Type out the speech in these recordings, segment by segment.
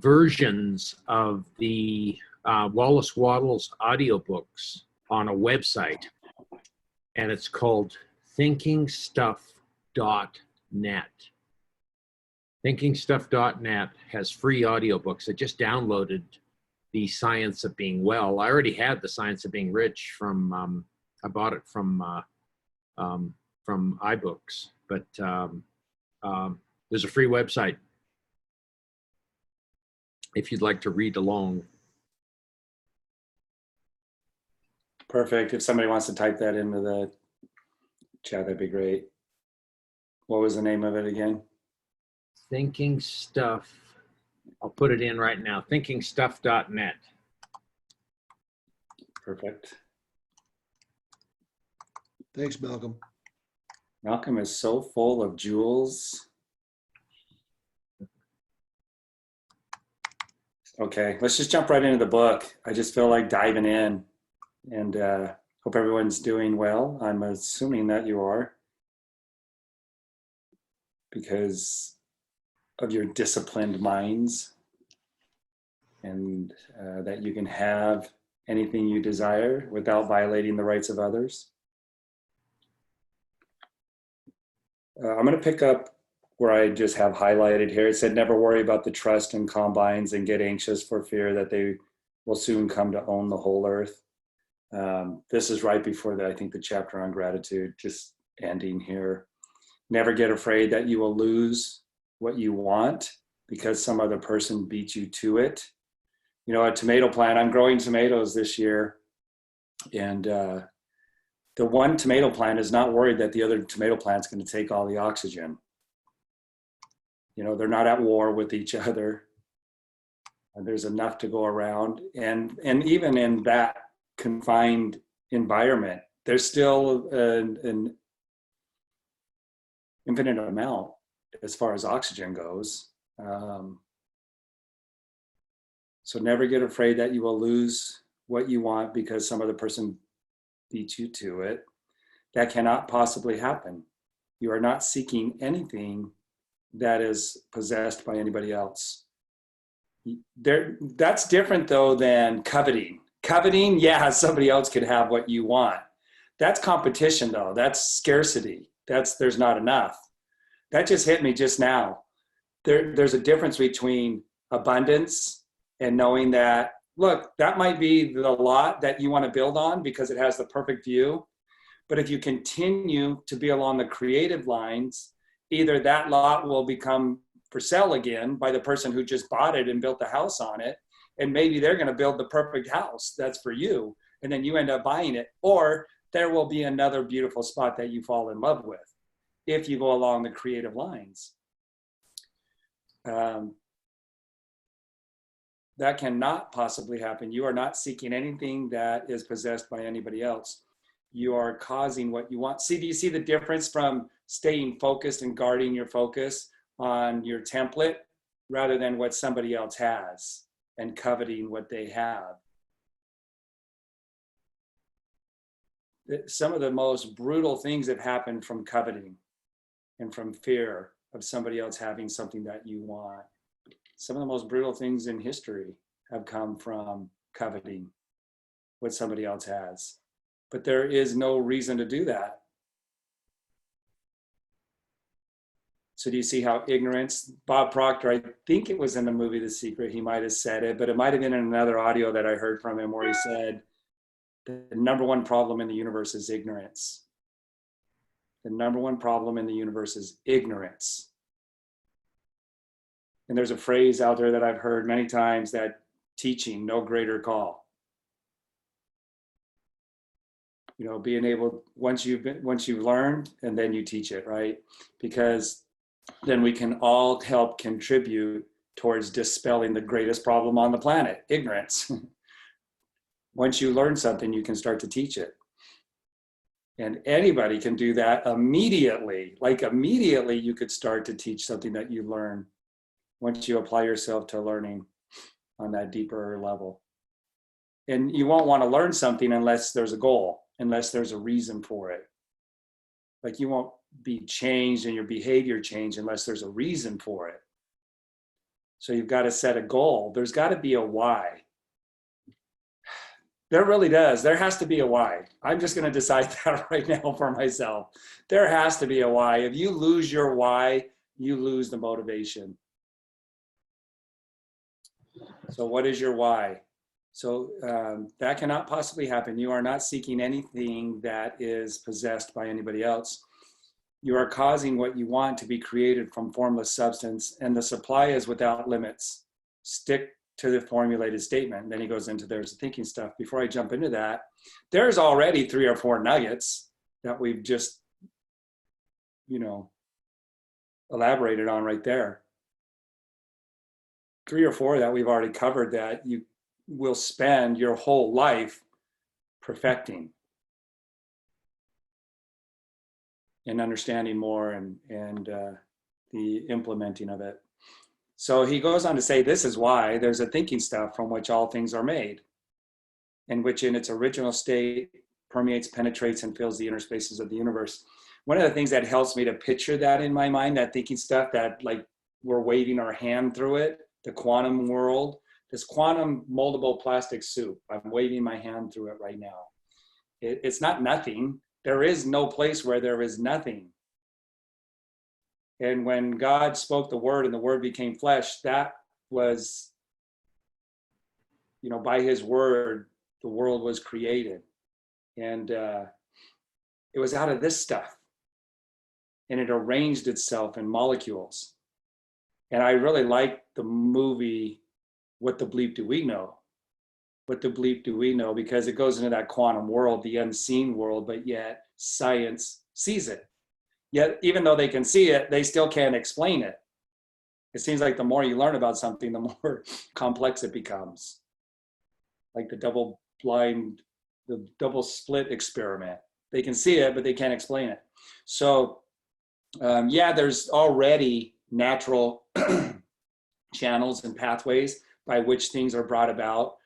versions of the Wallace Wattles audiobooks on a website, and it's called thinkingstuff.net. Thinkingstuff.net has free audiobooks. I just downloaded The Science of Being Well. I already had The Science of Being Rich from, I bought it from iBooks, but there's a free website if you'd like to read along. Perfect. If somebody wants to type that into the chat, that'd be great. What was the name of it again? Thinking Stuff. I'll put it in right now. Thinkingstuff.net. Perfect. Thanks, Malcolm. Malcolm is so full of jewels. Okay, let's just jump right into the book. I just feel like diving in, and hope everyone's doing well. I'm assuming that you are, because of your disciplined minds, and that you can have anything you desire without violating the rights of others. I'm going to pick up where I just have highlighted here. It said, never worry about the trust and combines and get anxious for fear that they will soon come to own the whole earth. This is right before I think the chapter on gratitude, just ending here. Never get afraid that you will lose what you want because some other person beat you to it. You know, a tomato plant, I'm growing tomatoes this year, and the one tomato plant is not worried that the other tomato plant's going to take all the oxygen. You know, they're not at war with each other. And there's enough to go around. And even in that confined environment, there's still an infinite amount as far as oxygen goes. So never get afraid that you will lose what you want because some other person beat you to it. That cannot possibly happen. You are not seeking anything that is possessed by anybody else. That's different though than coveting. Coveting, yeah, somebody else could have what you want. That's competition though, that's scarcity. There's not enough. That just hit me just now. There's a difference between abundance and knowing that, look, that might be the lot that you want to build on because it has the perfect view. But if you continue to be along the creative lines, either that lot will become for sale again by the person who just bought it and built the house on it. And maybe they're going to build the perfect house that's for you. And then you end up buying it. Or there will be another beautiful spot that you fall in love with if you go along the creative lines. That cannot possibly happen. You are not seeking anything that is possessed by anybody else. You are causing what you want. See, do you see the difference from staying focused and guarding your focus on your template rather than what somebody else has and coveting what they have? Some of the most brutal things have happened from coveting and from fear of somebody else having something that you want. Some of the most brutal things in history have come from coveting what somebody else has. But there is no reason to do that. So do you see how ignorance, Bob Proctor, I think it was in the movie The Secret, he might have said it, but it might have been in another audio that I heard from him where he said, the number one problem in the universe is ignorance. The number one problem in the universe is ignorance. And there's a phrase out there that I've heard many times that teaching, no greater call. You know, being able, once you've learned, and then you teach it, right? Because then we can all help contribute towards dispelling the greatest problem on the planet, ignorance. Once you learn something, you can start to teach it. And anybody can do that immediately. Like immediately you could start to teach something that you learn once you apply yourself to learning on that deeper level. And you won't want to learn something unless there's a goal, unless there's a reason for it. Like you won't be changed and your behavior changed unless there's a reason for it. So you've got to set a goal. There's got to be a why. There really does. There has to be a why. I'm just going to decide that right now for myself. There has to be a why. If you lose your why, you lose the motivation. So what is your why? So that cannot possibly happen. You are not seeking anything that is possessed by anybody else. You are causing what you want to be created from formless substance, and the supply is without limits. Stick to the formulated statement. And then he goes into there's the thinking stuff. Before I jump into that, there's already 3 or 4 nuggets that we've just, elaborated on right there. 3 or 4 that we've already covered that you will spend your whole life perfecting and understanding more and the implementing of it. So he goes on to say, this is why there's a thinking stuff from which all things are made, and which in its original state permeates, penetrates, and fills the inner spaces of the universe. One of the things that helps me to picture that in my mind, that thinking stuff, that like we're waving our hand through it, the quantum world, this quantum moldable plastic soup, I'm waving my hand through it right now. It's not nothing. There is no place where there is nothing. And when God spoke the word and the word became flesh, that was, by his word, the world was created. And it was out of this stuff. And it arranged itself in molecules. And I really like the movie, What the Bleep Do We Know? What the bleep do we know? Because it goes into that quantum world, the unseen world, but yet science sees it. Yet, even though they can see it, they still can't explain it. It seems like the more you learn about something, the more complex it becomes. Like the double split experiment. They can see it, but they can't explain it. So, there's already natural channels and pathways by which things are brought about.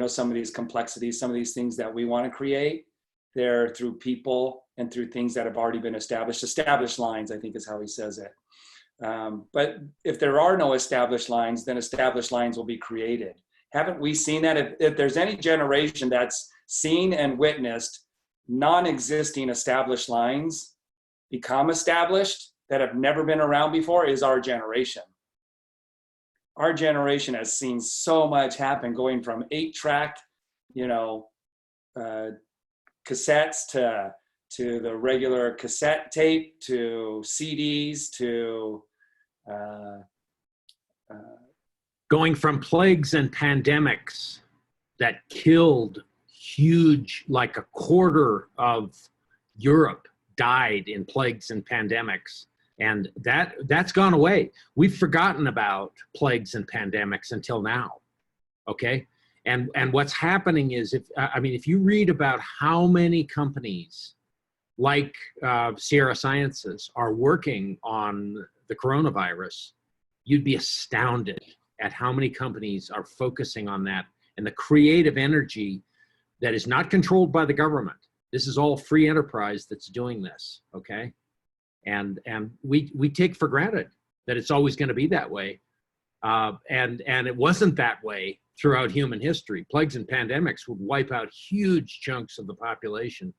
Some of these complexities, some of these things that we want to create, they're through people and through things that have already been established lines, I think is how he says it. But if there are no established lines, then established lines will be created. Haven't we seen that? If there's any generation that's seen and witnessed non-existing established lines become established that have never been around before, is our generation. Our generation has seen so much happen, going from 8-track, cassettes to the regular cassette tape, to CDs, to going from plagues and pandemics that killed huge, like a quarter of Europe died in plagues and pandemics. And that's gone away. We've forgotten about plagues and pandemics until now, okay? And what's happening is, if you read about how many companies like Sierra Sciences are working on the coronavirus, you'd be astounded at how many companies are focusing on that, and the creative energy that is not controlled by the government. This is all free enterprise that's doing this, okay? And we take for granted that it's always going to be that way. And it wasn't that way throughout human history. Plagues and pandemics would wipe out huge chunks of the population.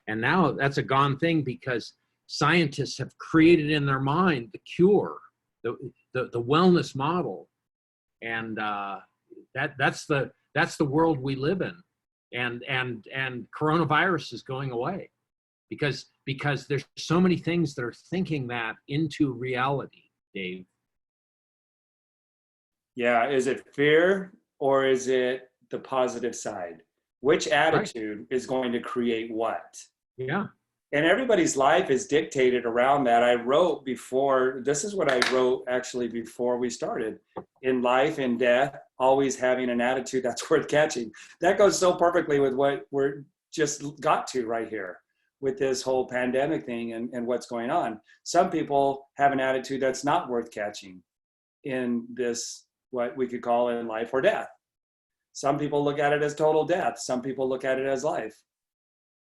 And now that's a gone thing, because scientists have created in their mind the cure, the wellness model. And that's the world we live in. And coronavirus is going away. Because there's so many things that are thinking that into reality, Dave. Yeah, is it fear or is it the positive side? Which attitude is going to create what? Yeah. And everybody's life is dictated around that. I wrote before, this is what I wrote actually before we started. In life and death, always having an attitude that's worth catching. That goes so perfectly with what we're just got to right here with this whole pandemic thing and what's going on. Some people have an attitude that's not worth catching in this, what we could call in life or death. Some people look at it as total death. Some people look at it as life.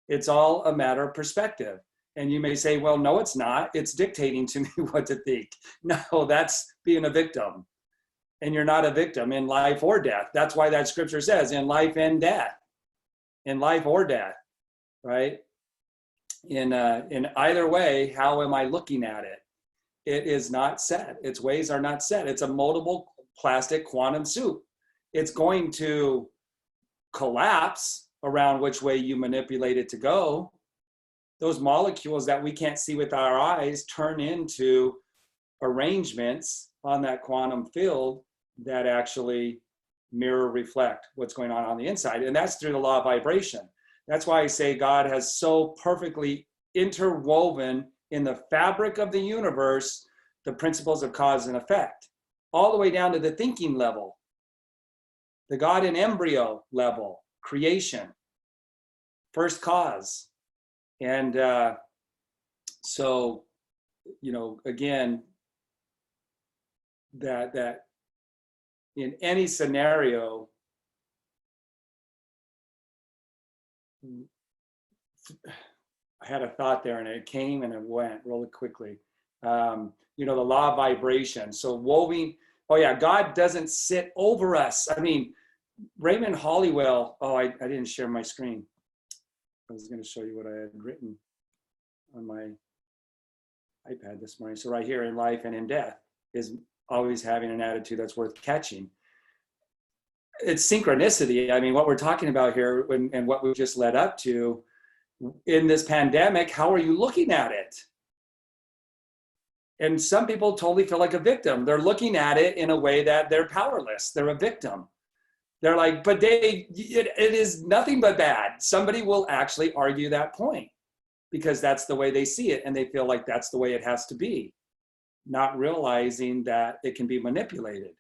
It's all a matter of perspective. And you may say, well, no, it's not. It's dictating to me what to think. No, that's being a victim. and you're not a victim in life or death. That's why that scripture says in life and death, in life or death, right? In either way, how am I looking at it? It is not set. Its ways are not set. It's a moldable plastic quantum soup. It's going to collapse around which way you manipulate it to go. Those molecules that we can't see with our eyes turn into arrangements on that quantum field that actually mirror reflect what's going on the inside. And that's through the law of vibration. That's why I say God has so perfectly interwoven in the fabric of the universe the principles of cause and effect, all the way down to the thinking level, the God in embryo level, creation, first cause. And so, again, that in any scenario, I had a thought there and it came and it went really quickly. The law of vibration. So God doesn't sit over us. I mean, Raymond Hollywell, I didn't share my screen. I was going to show you what I had written on my iPad this morning. So right here, in life and in death, is always having an attitude that's worth catching. It's synchronicity. I mean, what we're talking about here and what we just led up to in this pandemic, how are you looking at it? And some people totally feel like a victim. They're looking at it in a way that they're powerless. They're a victim. They're like, but it is nothing but bad. Somebody will actually argue that point because that's the way they see it. And they feel like that's the way it has to be, not realizing that it can be manipulated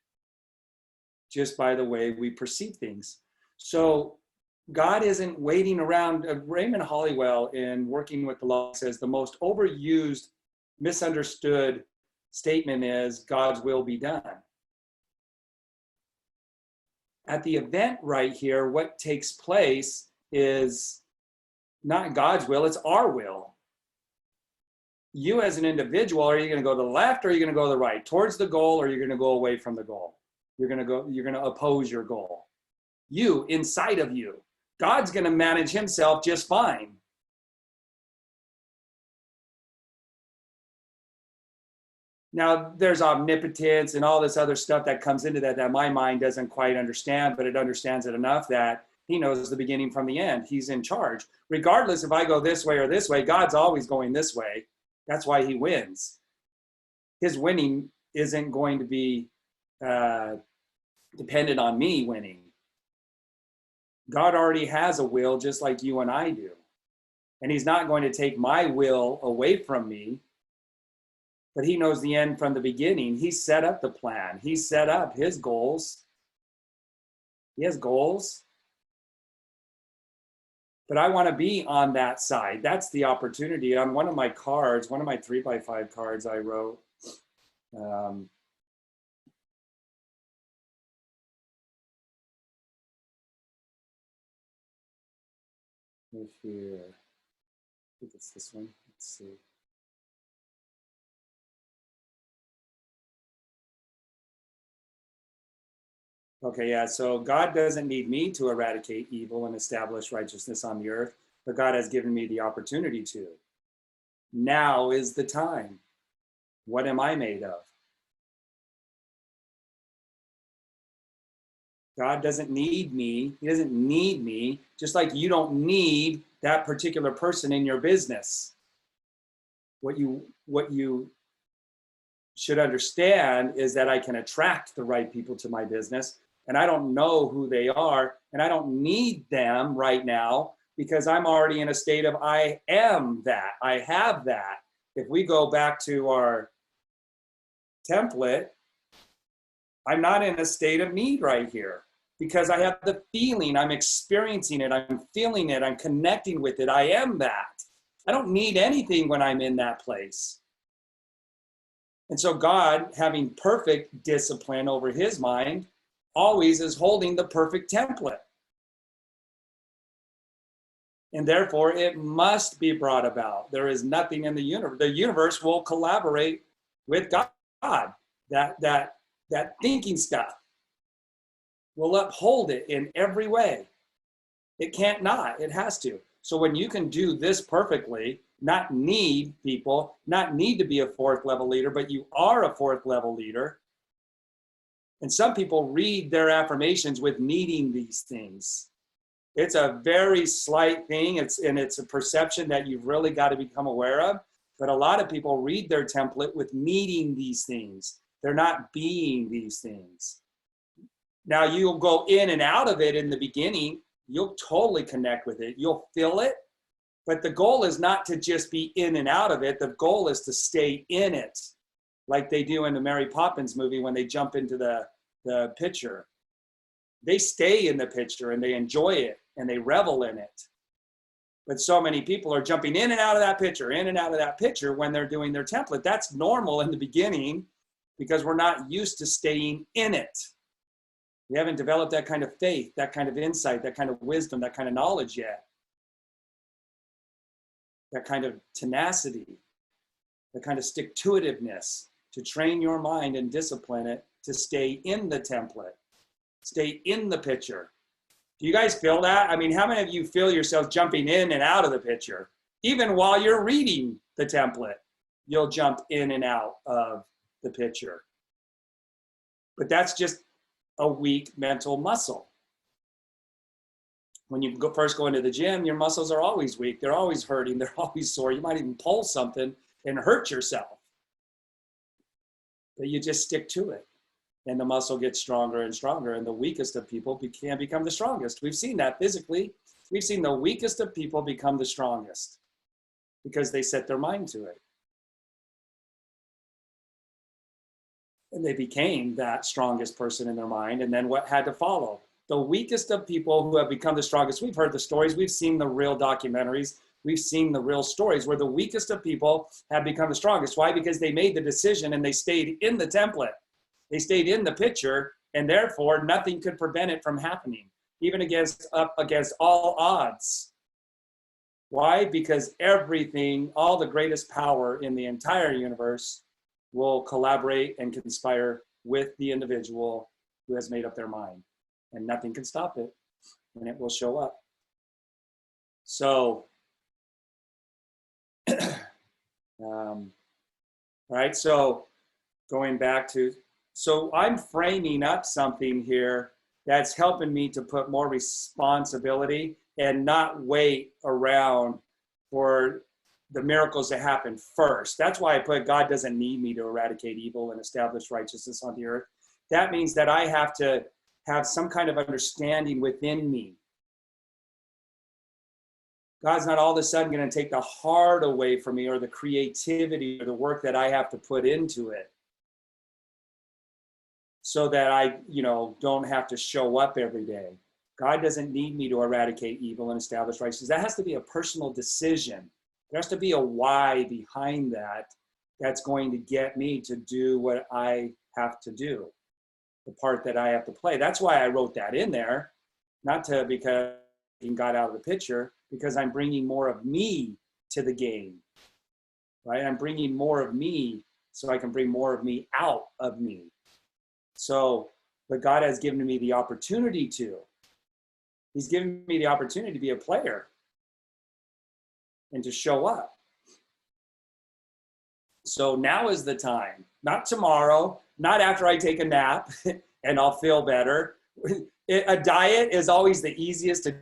just by the way we perceive things. So God isn't waiting around. Raymond Hollywell, in Working with the Law, says the most overused, misunderstood statement is God's will be done. At the event right here, what takes place is not God's will, it's our will. You as an individual, are you going to go to the left or are you going to go to the right? Towards the goal, or you're going to go away from the goal? You're going to oppose your goal. You, inside of you. God's going to manage himself just fine. Now, there's omnipotence and all this other stuff that comes into that my mind doesn't quite understand, but it understands it enough that he knows the beginning from the end. He's in charge. Regardless if I go this way or this way, God's always going this way. That's why he wins. His winning isn't going to be dependent on me winning. God already has a will just like you and I do. And he's not going to take my will away from me. But he knows the end from the beginning. He set up the plan. He set up his goals. He has goals. But I want to be on that side. That's the opportunity. On one of my cards, one of my 3x5 cards I wrote, here, I think it's this one. Let's see. Okay, yeah, so God doesn't need me to eradicate evil and establish righteousness on the earth, but God has given me the opportunity to. Now is the time. What am I made of? God doesn't need me. He doesn't need me, just like you don't need that particular person in your business. What you should understand is that I can attract the right people to my business, and I don't know who they are, and I don't need them right now because I'm already in a state of I am that. I have that. If we go back to our template, I'm not in a state of need right here because I have the feeling, I'm experiencing it, I'm feeling it, I'm connecting with it. I am that. I don't need anything when I'm in that place. And so God, having perfect discipline over his mind, always is holding the perfect template. And therefore, it must be brought about. There is nothing in the universe. The universe will collaborate with God. That that thinking stuff will uphold it in every way. It can't not, it has to. So when you can do this perfectly, not need people, not need to be a fourth level leader, but you are a fourth level leader. And some people read their affirmations with needing these things. It's a very slight thing. It's a perception that you've really got to become aware of. But a lot of people read their template with needing these things. They're not being these things. Now you'll go in and out of it in the beginning. You'll totally connect with it. You'll feel it. But the goal is not to just be in and out of it. The goal is to stay in it, like they do in the Mary Poppins movie when they jump into the picture. They stay in the picture and they enjoy it and they revel in it. But so many people are jumping in and out of that picture, in and out of that picture when they're doing their template. That's normal in the beginning because we're not used to staying in it. We haven't developed that kind of faith, that kind of insight, that kind of wisdom, that kind of knowledge yet. That kind of tenacity, that kind of stick-to-itiveness to train your mind and discipline it to stay in the template, stay in the picture. Do you guys feel that? I mean, how many of you feel yourself jumping in and out of the picture? Even while you're reading the template, you'll jump in and out of the picture. But that's just a weak mental muscle. When you first go into the gym, your muscles are always weak. They're always hurting. They're always sore. You might even pull something and hurt yourself. But you just stick to it. And the muscle gets stronger and stronger. And the weakest of people can become the strongest. We've seen that physically. We've seen the weakest of people become the strongest because they set their mind to it. And they became that strongest person in their mind. And then what had to follow? The weakest of people who have become the strongest. We've heard the stories. We've seen the real documentaries. We've seen the real stories where the weakest of people have become the strongest. Why? Because they made the decision and they stayed in the template. They stayed in the picture, and therefore nothing could prevent it from happening, even up against all odds. Why? Because everything, all the greatest power in the entire universe will collaborate and conspire with the individual who has made up their mind. And nothing can stop it, and it will show up. So, all right, so going back to, so I'm framing up something here that's helping me to put more responsibility and not wait around for the miracles to happen first. That's why I put God doesn't need me to eradicate evil and establish righteousness on the earth. That means that I have to have some kind of understanding within me. God's not all of a sudden going to take the heart away from me or the creativity or the work that I have to put into it so that I, don't have to show up every day. God doesn't need me to eradicate evil and establish righteousness. That has to be a personal decision. There has to be a why behind that that's going to get me to do what I have to do, the part that I have to play. That's why I wrote that in there, not to because he got out of the picture, because I'm bringing more of me to the game, right? I'm bringing more of me so I can bring more of me out of me. So, but God has given me the opportunity to. He's given me the opportunity to be a player and to show up. So now is the time, not tomorrow, not after I take a nap and I'll feel better. A diet is always the easiest to do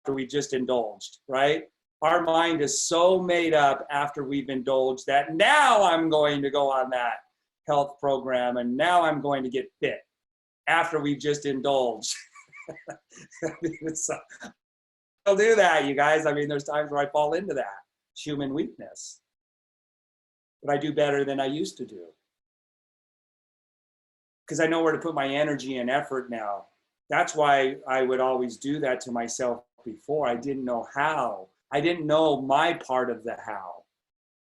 after we just indulged, right? Our mind is so made up after we've indulged that now I'm going to go on that health program and now I'm going to get fit after we've just indulged. I'll do that, you guys. I mean, there's times where I fall into that. It's human weakness. But I do better than I used to do. Because I know where to put my energy and effort now. That's why I would always do that to myself before. I didn't know how. I didn't know my part of the how.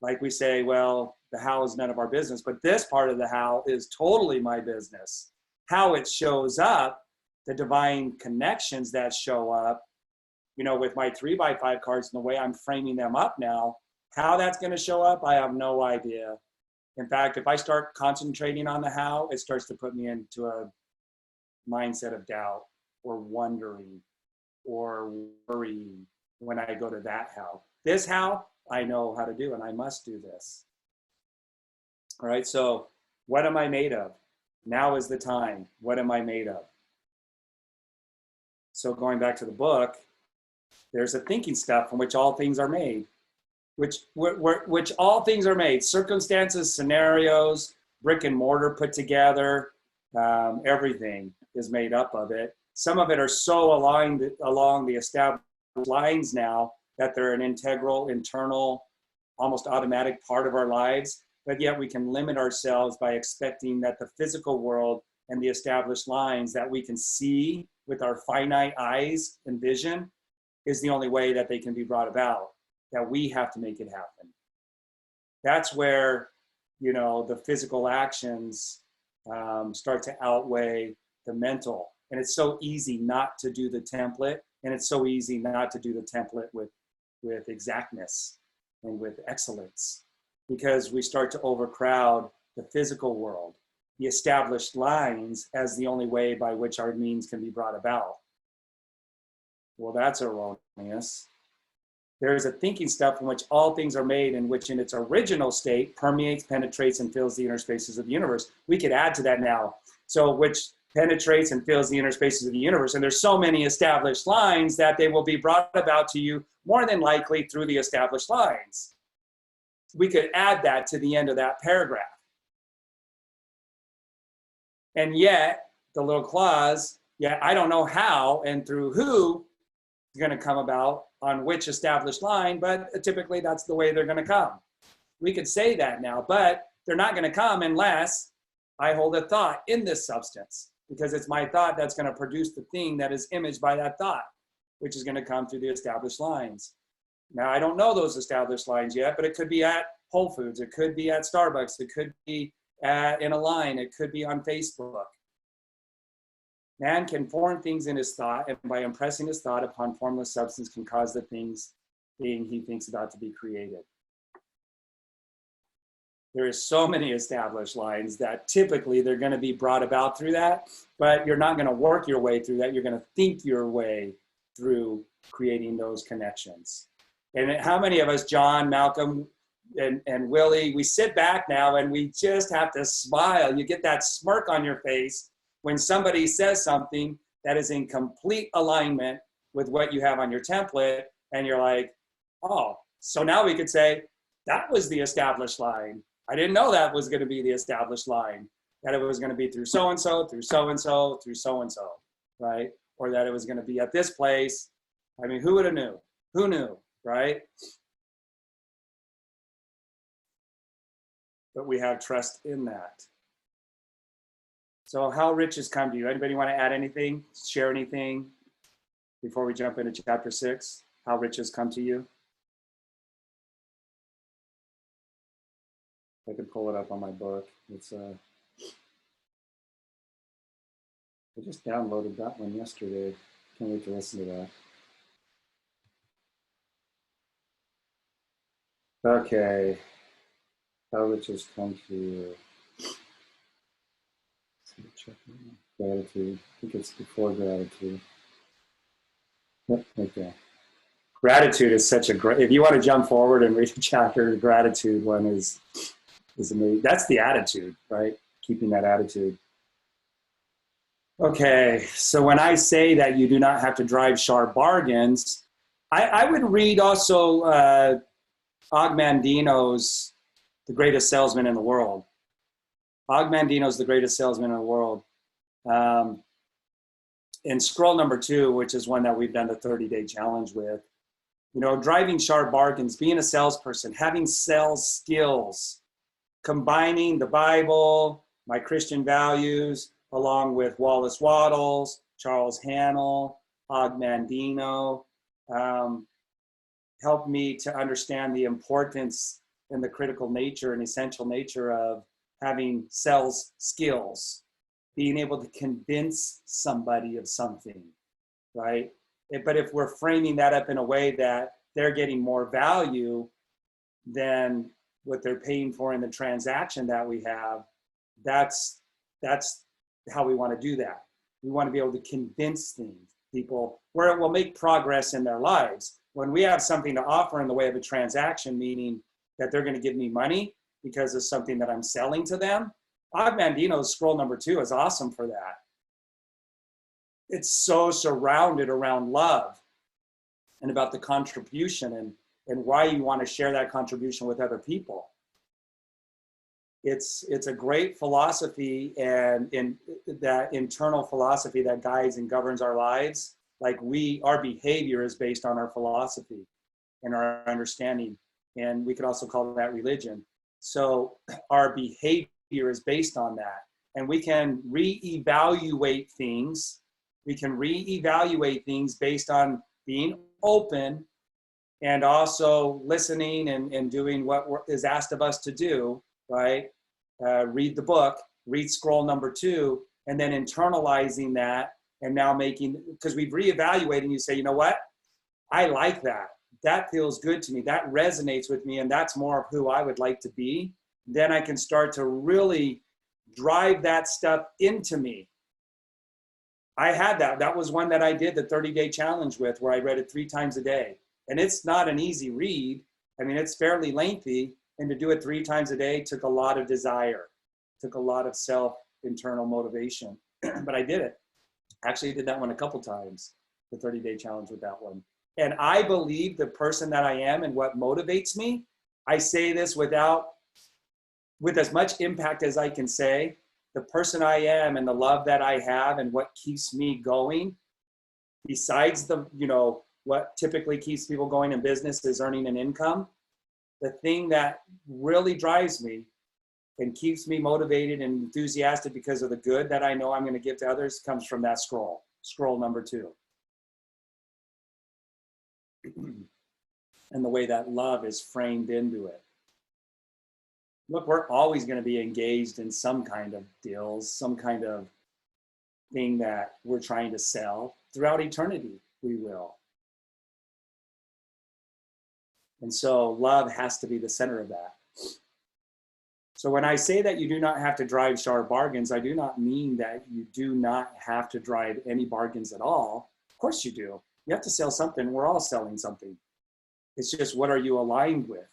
Like we say, well, the how is none of our business, but this part of the how is totally my business. How it shows up, the divine connections that show up, with my 3x5 cards and the way I'm framing them up now, how that's going to show up, I have no idea. In fact, if I start concentrating on the how, it starts to put me into a mindset of doubt or wondering or worrying when I go to that how. This how, I know how to do, and I must do this. All right, so what am I made of? Now is the time. What am I made of? So going back to the book, there's a thinking stuff from which all things are made, which all things are made, circumstances, scenarios, brick and mortar put together, everything is made up of it. Some of it are so aligned along the established lines now that they're an integral, internal, almost automatic part of our lives, but yet we can limit ourselves by expecting that the physical world and the established lines that we can see with our finite eyes and vision is the only way that they can be brought about, that we have to make it happen. That's where, you know, the physical actions start to outweigh the mental. And it's so easy not to do the template, and it's so easy not to do the template with exactness and with excellence, because we start to overcrowd the physical world, the established lines as the only way by which our means can be brought about. Well, that's erroneous. There is a thinking stuff from which all things are made, in which in its original state permeates, penetrates, and fills the inner spaces of the universe. We could add to that now. So which penetrates and fills the inner spaces of the universe. And there's so many established lines that they will be brought about to you more than likely through the established lines. We could add that to the end of that paragraph. And yet, the little clause, yet I don't know how and through who is going to come about on which established line, but typically that's the way they're going to come. We could say that now, but they're not going to come unless I hold a thought in this substance, because it's my thought that's going to produce the thing that is imaged by that thought, which is going to come through the established lines. Now, I don't know those established lines yet, but it could be at Whole Foods, it could be at Starbucks, it could be in a line, it could be on Facebook. Man can form things in his thought, and by impressing his thought upon formless substance can cause the things being he thinks about to be created. There is so many established lines that typically they're going to be brought about through that, but you're not going to work your way through that. You're going to think your way through creating those connections. And how many of us, John, Malcolm, and Willie, we sit back now and we just have to smile. You get that smirk on your face when somebody says something that is in complete alignment with what you have on your template, and you're like, oh, so now we could say, that was the established line. I didn't know that was going to be the established line, that it was going to be through so-and-so, through so-and-so, through so-and-so, right? Or that it was going to be at this place. I mean, who would have knew? Who knew, right? But we have trust in that. So how riches come to you? Anybody want to add anything, share anything before we jump into chapter 6? How riches come to you? I can pull it up on my book. It's I just downloaded that one yesterday. Can't wait to listen to that. Okay. How riches come to you? Gratitude. I think it's before gratitude. Yep, right there. Gratitude is such a great, if you want to jump forward and read a chapter, the gratitude one is amazing. That's the attitude, right? Keeping that attitude. Okay, so when I say that you do not have to drive sharp bargains, I would read also Og Mandino's The Greatest Salesman in the World. Og Mandino's The Greatest Salesman in the World. In scroll number 2, which is one that we've done the 30-day challenge with, you know, driving sharp bargains, being a salesperson, having sales skills, combining the Bible, my Christian values, along with Wallace Wattles, Charles Hannell, Og Mandino, helped me to understand the importance and the critical nature and essential nature of having sales skills, being able to convince somebody of something, right? But if we're framing that up in a way that they're getting more value, then what they're paying for in the transaction that we have, that's how we want to do that. We want to be able to convince people where it will make progress in their lives. When we have something to offer in the way of a transaction, meaning that they're going to give me money because of something that I'm selling to them, Og Mandino's scroll number 2 is awesome for that. It's so surrounded around love and about the contribution and why you want to share that contribution with other people. It's a great philosophy, and in that internal philosophy that guides and governs our lives. Like our behavior is based on our philosophy and our understanding, and we could also call that religion. So our behavior is based on that, and we can reevaluate things. We can reevaluate things based on being open and also listening and doing what is asked of us to do, right? Read the book, read scroll number 2, and then internalizing that, and now because we've reevaluated, and you say, you know what? I like that. That feels good to me. That resonates with me, and that's more of who I would like to be. Then I can start to really drive that stuff into me. I had that. That was one that I did the 30-day challenge with, where I read it 3 times a day. And it's not an easy read. I mean, it's fairly lengthy. And to do it 3 times a day took a lot of desire, took a lot of internal motivation. But I did it. Actually, I did that one a couple times, the 30-day challenge with that one. And I believe the person that I am and what motivates me, I say this with as much impact as I can say, the person I am and the love that I have and what keeps me going, besides what typically keeps people going in business is earning an income. The thing that really drives me and keeps me motivated and enthusiastic because of the good that I know I'm going to give to others comes from that scroll number 2. And the way that love is framed into it. Look, we're always going to be engaged in some kind of deals, some kind of thing that we're trying to sell. Throughout eternity, we will. And so love has to be the center of that. So when I say that you do not have to drive sharp bargains, I do not mean that you do not have to drive any bargains at all. Of course you do. You have to sell something. We're all selling something. It's just, what are you aligned with?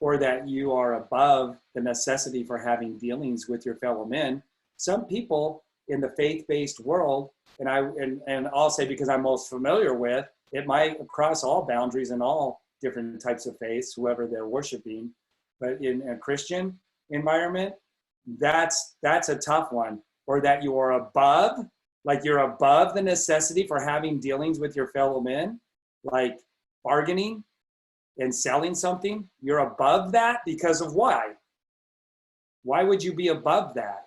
Or that you are above the necessity for having dealings with your fellow men. Some people in the faith-based world, and I'll say because I'm most familiar with, it might cross all boundaries and all different types of faiths, whoever they're worshiping. But in a Christian environment, that's a tough one. Or that you are above, like you're above the necessity for having dealings with your fellow men, like bargaining and selling something. You're above that because of why? Why would you be above that?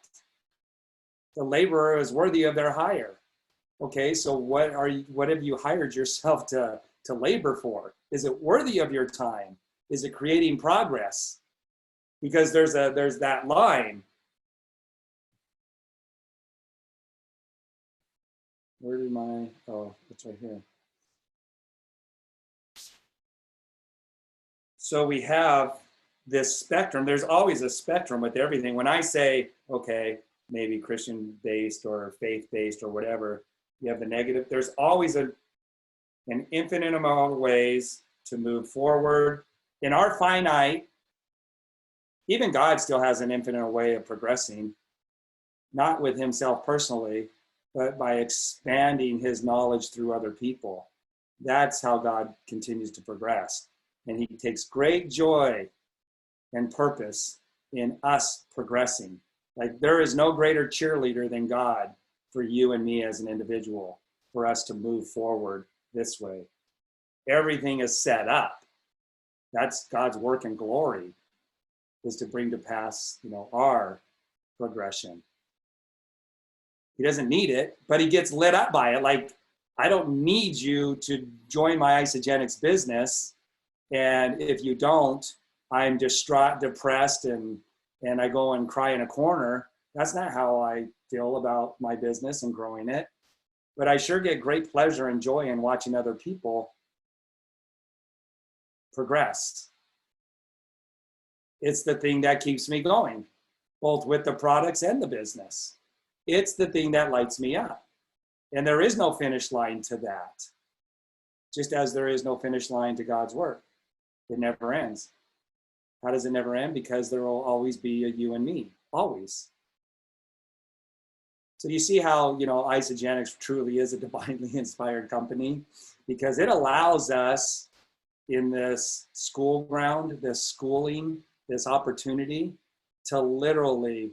The laborer is worthy of their hire. Okay, so what have you hired yourself to labor for? Is it worthy of your time? Is it creating progress? Because there's that line. Where did it's right here. So we have this spectrum. There's always a spectrum with everything. When I say, okay, maybe Christian-based or faith-based or whatever, you have the negative. There's always an infinite amount of ways to move forward. In our finite, even God still has an infinite way of progressing, not with himself personally, but by expanding his knowledge through other people. That's how God continues to progress. And he takes great joy and purpose in us progressing. Like, there is no greater cheerleader than God for you and me as an individual, for us to move forward this way. Everything is set up. That's God's work and glory, is to bring to pass, our progression. He doesn't need it, but he gets lit up by it. Like, I don't need you to join my Isagenix business. And if you don't, I'm distraught, depressed, and I go and cry in a corner. That's not how I feel about my business and growing it. But I sure get great pleasure and joy in watching other people progress. It's the thing that keeps me going, both with the products and the business. It's the thing that lights me up. And there is no finish line to that, just as there is no finish line to God's work. It never ends. How does it never end? Because there will always be a you and me, always. So you see how, Isagenix truly is a divinely inspired company, because it allows us in this school ground, this schooling, this opportunity to literally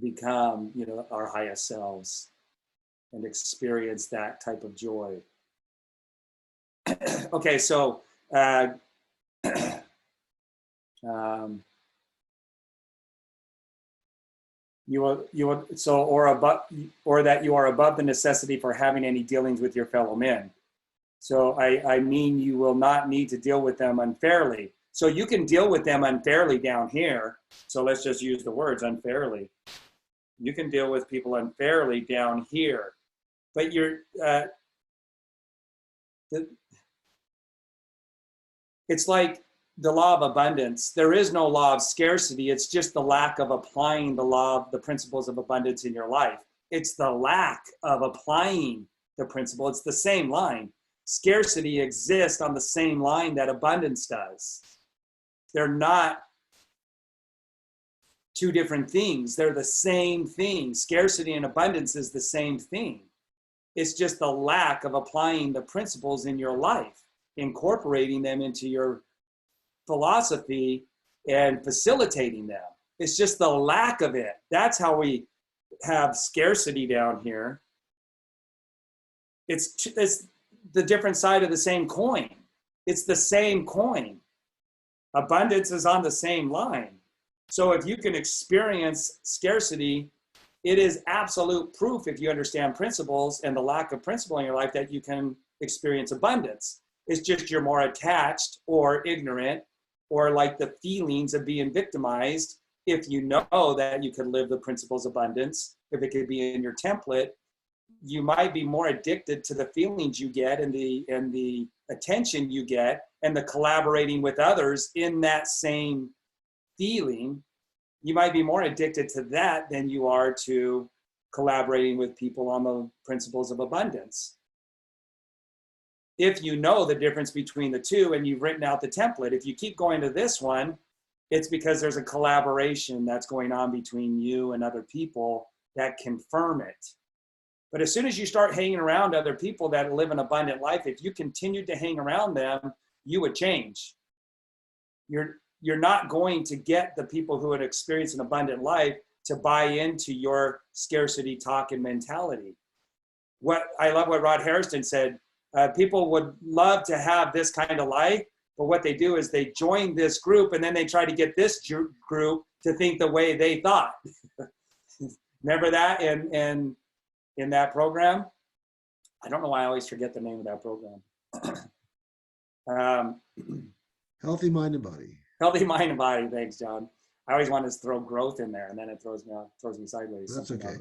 become, our highest selves and experience that type of joy. Okay, so or that you are above the necessity for having any dealings with your fellow men. So I mean, you will not need to deal with them unfairly. So you can deal with them unfairly down here. So let's just use the words unfairly. You can deal with people unfairly down here, but it's like the law of abundance. There is no law of scarcity. It's just the lack of applying the principles of abundance in your life. It's the lack of applying the principle. It's the same line. Scarcity exists on the same line that abundance does. They're not two different things. They're the same thing. Scarcity and abundance is the same thing. It's just the lack of applying the principles in your life, incorporating them into your philosophy and facilitating them. It's just the lack of it. That's how we have scarcity down here. It's the different side of the same coin. It's the same coin. Abundance is on the same line. So if you can experience scarcity, it is absolute proof, if you understand principles and the lack of principle in your life, that you can experience abundance. It's just you're more attached or ignorant or like the feelings of being victimized. If you know that you can live the principles of abundance, if it could be in your template, you might be more addicted to the feelings you get and the attention you get and the collaborating with others in that same feeling. You might be more addicted to that than you are to collaborating with people on the principles of abundance. If you know the difference between the two and you've written out the template, if you keep going to this one, it's because there's a collaboration that's going on between you and other people that confirm it. But as soon as you start hanging around other people that live an abundant life, if you continue to hang around them, you would change. You're not going to get the people who would experience an abundant life to buy into your scarcity talk and mentality. I love what Rod Hairston said. People would love to have this kind of life, but what they do is they join this group and then they try to get this group to think the way they thought. Remember that in that program? I don't know why I always forget the name of that program. Healthy Mind and Body. Healthy Mind and Body. Thanks, John. I always want to throw growth in there, and then it throws me sideways. That's okay.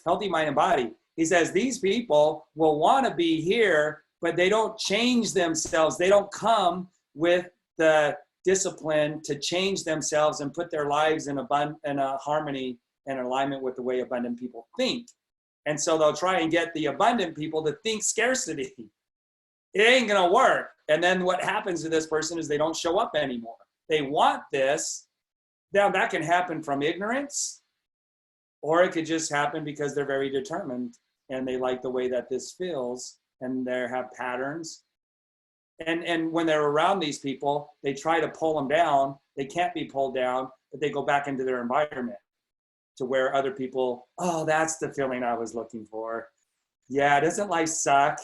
Healthy Mind and Body. He says these people will want to be here, but they don't change themselves. They don't come with the discipline to change themselves and put their lives in a harmony and alignment with the way abundant people think. And so they'll try and get the abundant people to think scarcity. It ain't going to work. And then what happens to this person is they don't show up anymore. They want this. Now that can happen from ignorance, or it could just happen because they're very determined and they like the way that this feels and they have patterns. And when they're around these people, they try to pull them down. They can't be pulled down, but they go back into their environment to where other people, oh, that's the feeling I was looking for. Yeah, doesn't life suck?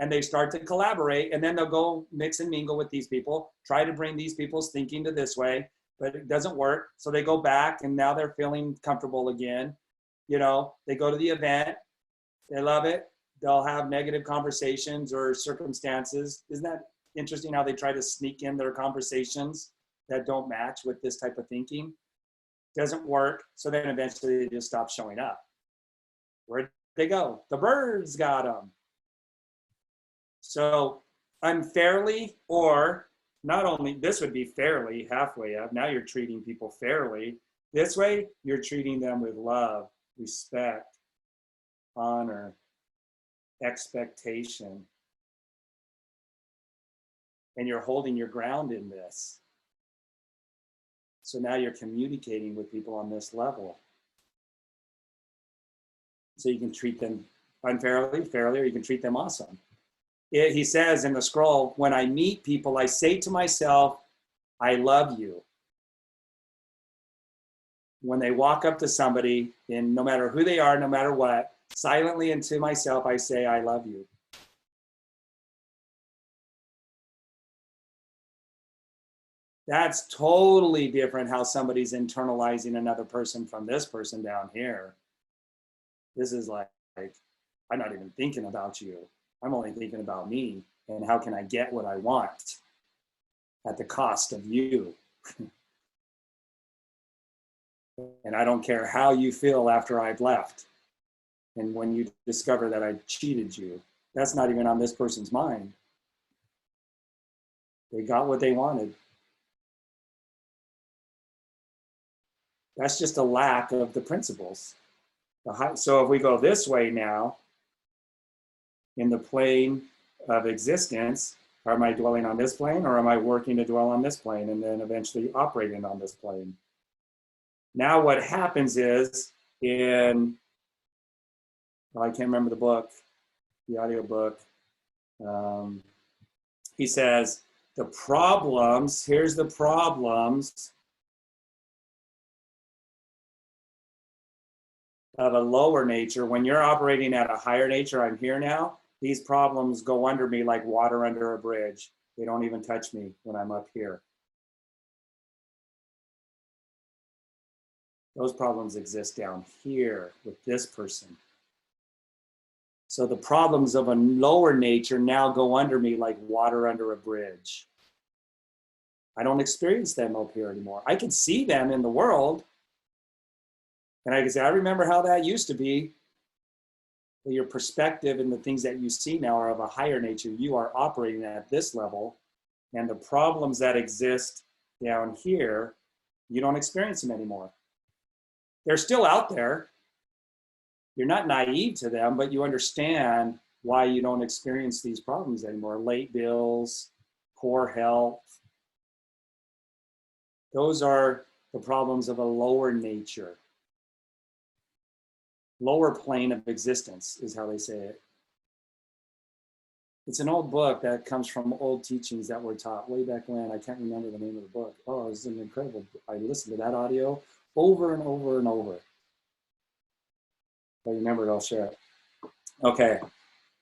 And they start to collaborate, and then they'll go mix and mingle with these people, try to bring these people's thinking to this way, but it doesn't work. So they go back and now they're feeling comfortable again. They go to the event, they love it. They'll have negative conversations or circumstances. Isn't that interesting how they try to sneak in their conversations that don't match with this type of thinking? Doesn't work. So then eventually they just stop showing up. Where'd they go? The birds got them. So unfairly, or not only, this would be fairly, halfway up. Now you're treating people fairly. This way, you're treating them with love, respect, honor, expectation. And you're holding your ground in this. So now you're communicating with people on this level. So you can treat them unfairly, fairly, or you can treat them awesome. He says in the scroll, when I meet people, I say to myself, I love you. When they walk up to somebody, and no matter who they are, no matter what, silently and to myself, I say, I love you. That's totally different how somebody's internalizing another person from this person down here. This is like, I'm not even thinking about you. I'm only thinking about me and how can I get what I want at the cost of you. And I don't care how you feel after I've left. And when you discover that I cheated you, that's not even on this person's mind. They got what they wanted. That's just a lack of the principles. So if we go this way now, in the plane of existence, am I dwelling on this plane, or am I working to dwell on this plane and then eventually operating on this plane? Now what happens is I can't remember the book, the audio book. He says, here's the problems of a lower nature. When you're operating at a higher nature, I'm here now, these problems go under me like water under a bridge. They don't even touch me when I'm up here. Those problems exist down here with this person. So the problems of a lower nature now go under me like water under a bridge. I don't experience them up here anymore. I can see them in the world. And I can say, I remember how that used to be. But your perspective and the things that you see now are of a higher nature. You are operating at this level. And the problems that exist down here, you don't experience them anymore. They're still out there. You're not naive to them, but you understand why you don't experience these problems anymore. Late bills, poor health. Those are the problems of a lower nature. Lower plane of existence is how they say it. It's an old book that comes from old teachings that were taught way back when. I can't remember the name of the book. Oh, it was an incredible, I listened to that audio over and over and over. If I remember it, I'll share it. Okay,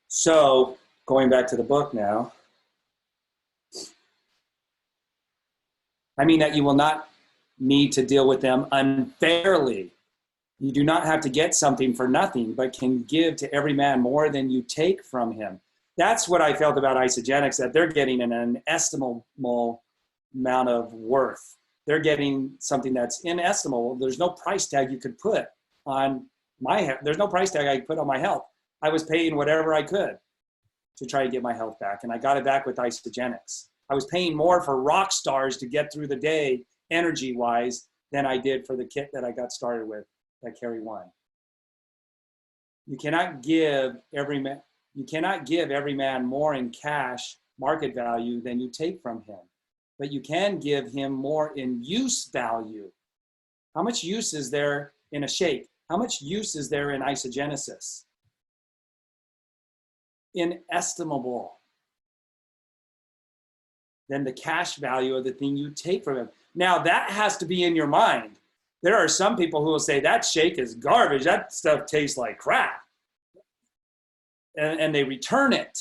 so going back to the book now. I mean that you will not need to deal with them unfairly. You do not have to get something for nothing, but can give to every man more than you take from him. That's what I felt about Isagenix, that they're getting an inestimable amount of worth. They're getting something that's inestimable. There's no price tag you could put on my health. There's no price tag I could put on my health. I was paying whatever I could to try to get my health back, and I got it back with Isagenix. I was paying more for rock stars to get through the day, energy-wise, than I did for the kit that I got started with. That Carry One. You cannot give every man more in cash market value than you take from him, but you can give him more in use value. How much use is there in a shake? How much use is there in isogenesis? Inestimable. Than the cash value of the thing you take from him. Now that has to be in your mind. There are some people who will say that shake is garbage. That stuff tastes like crap. And they return it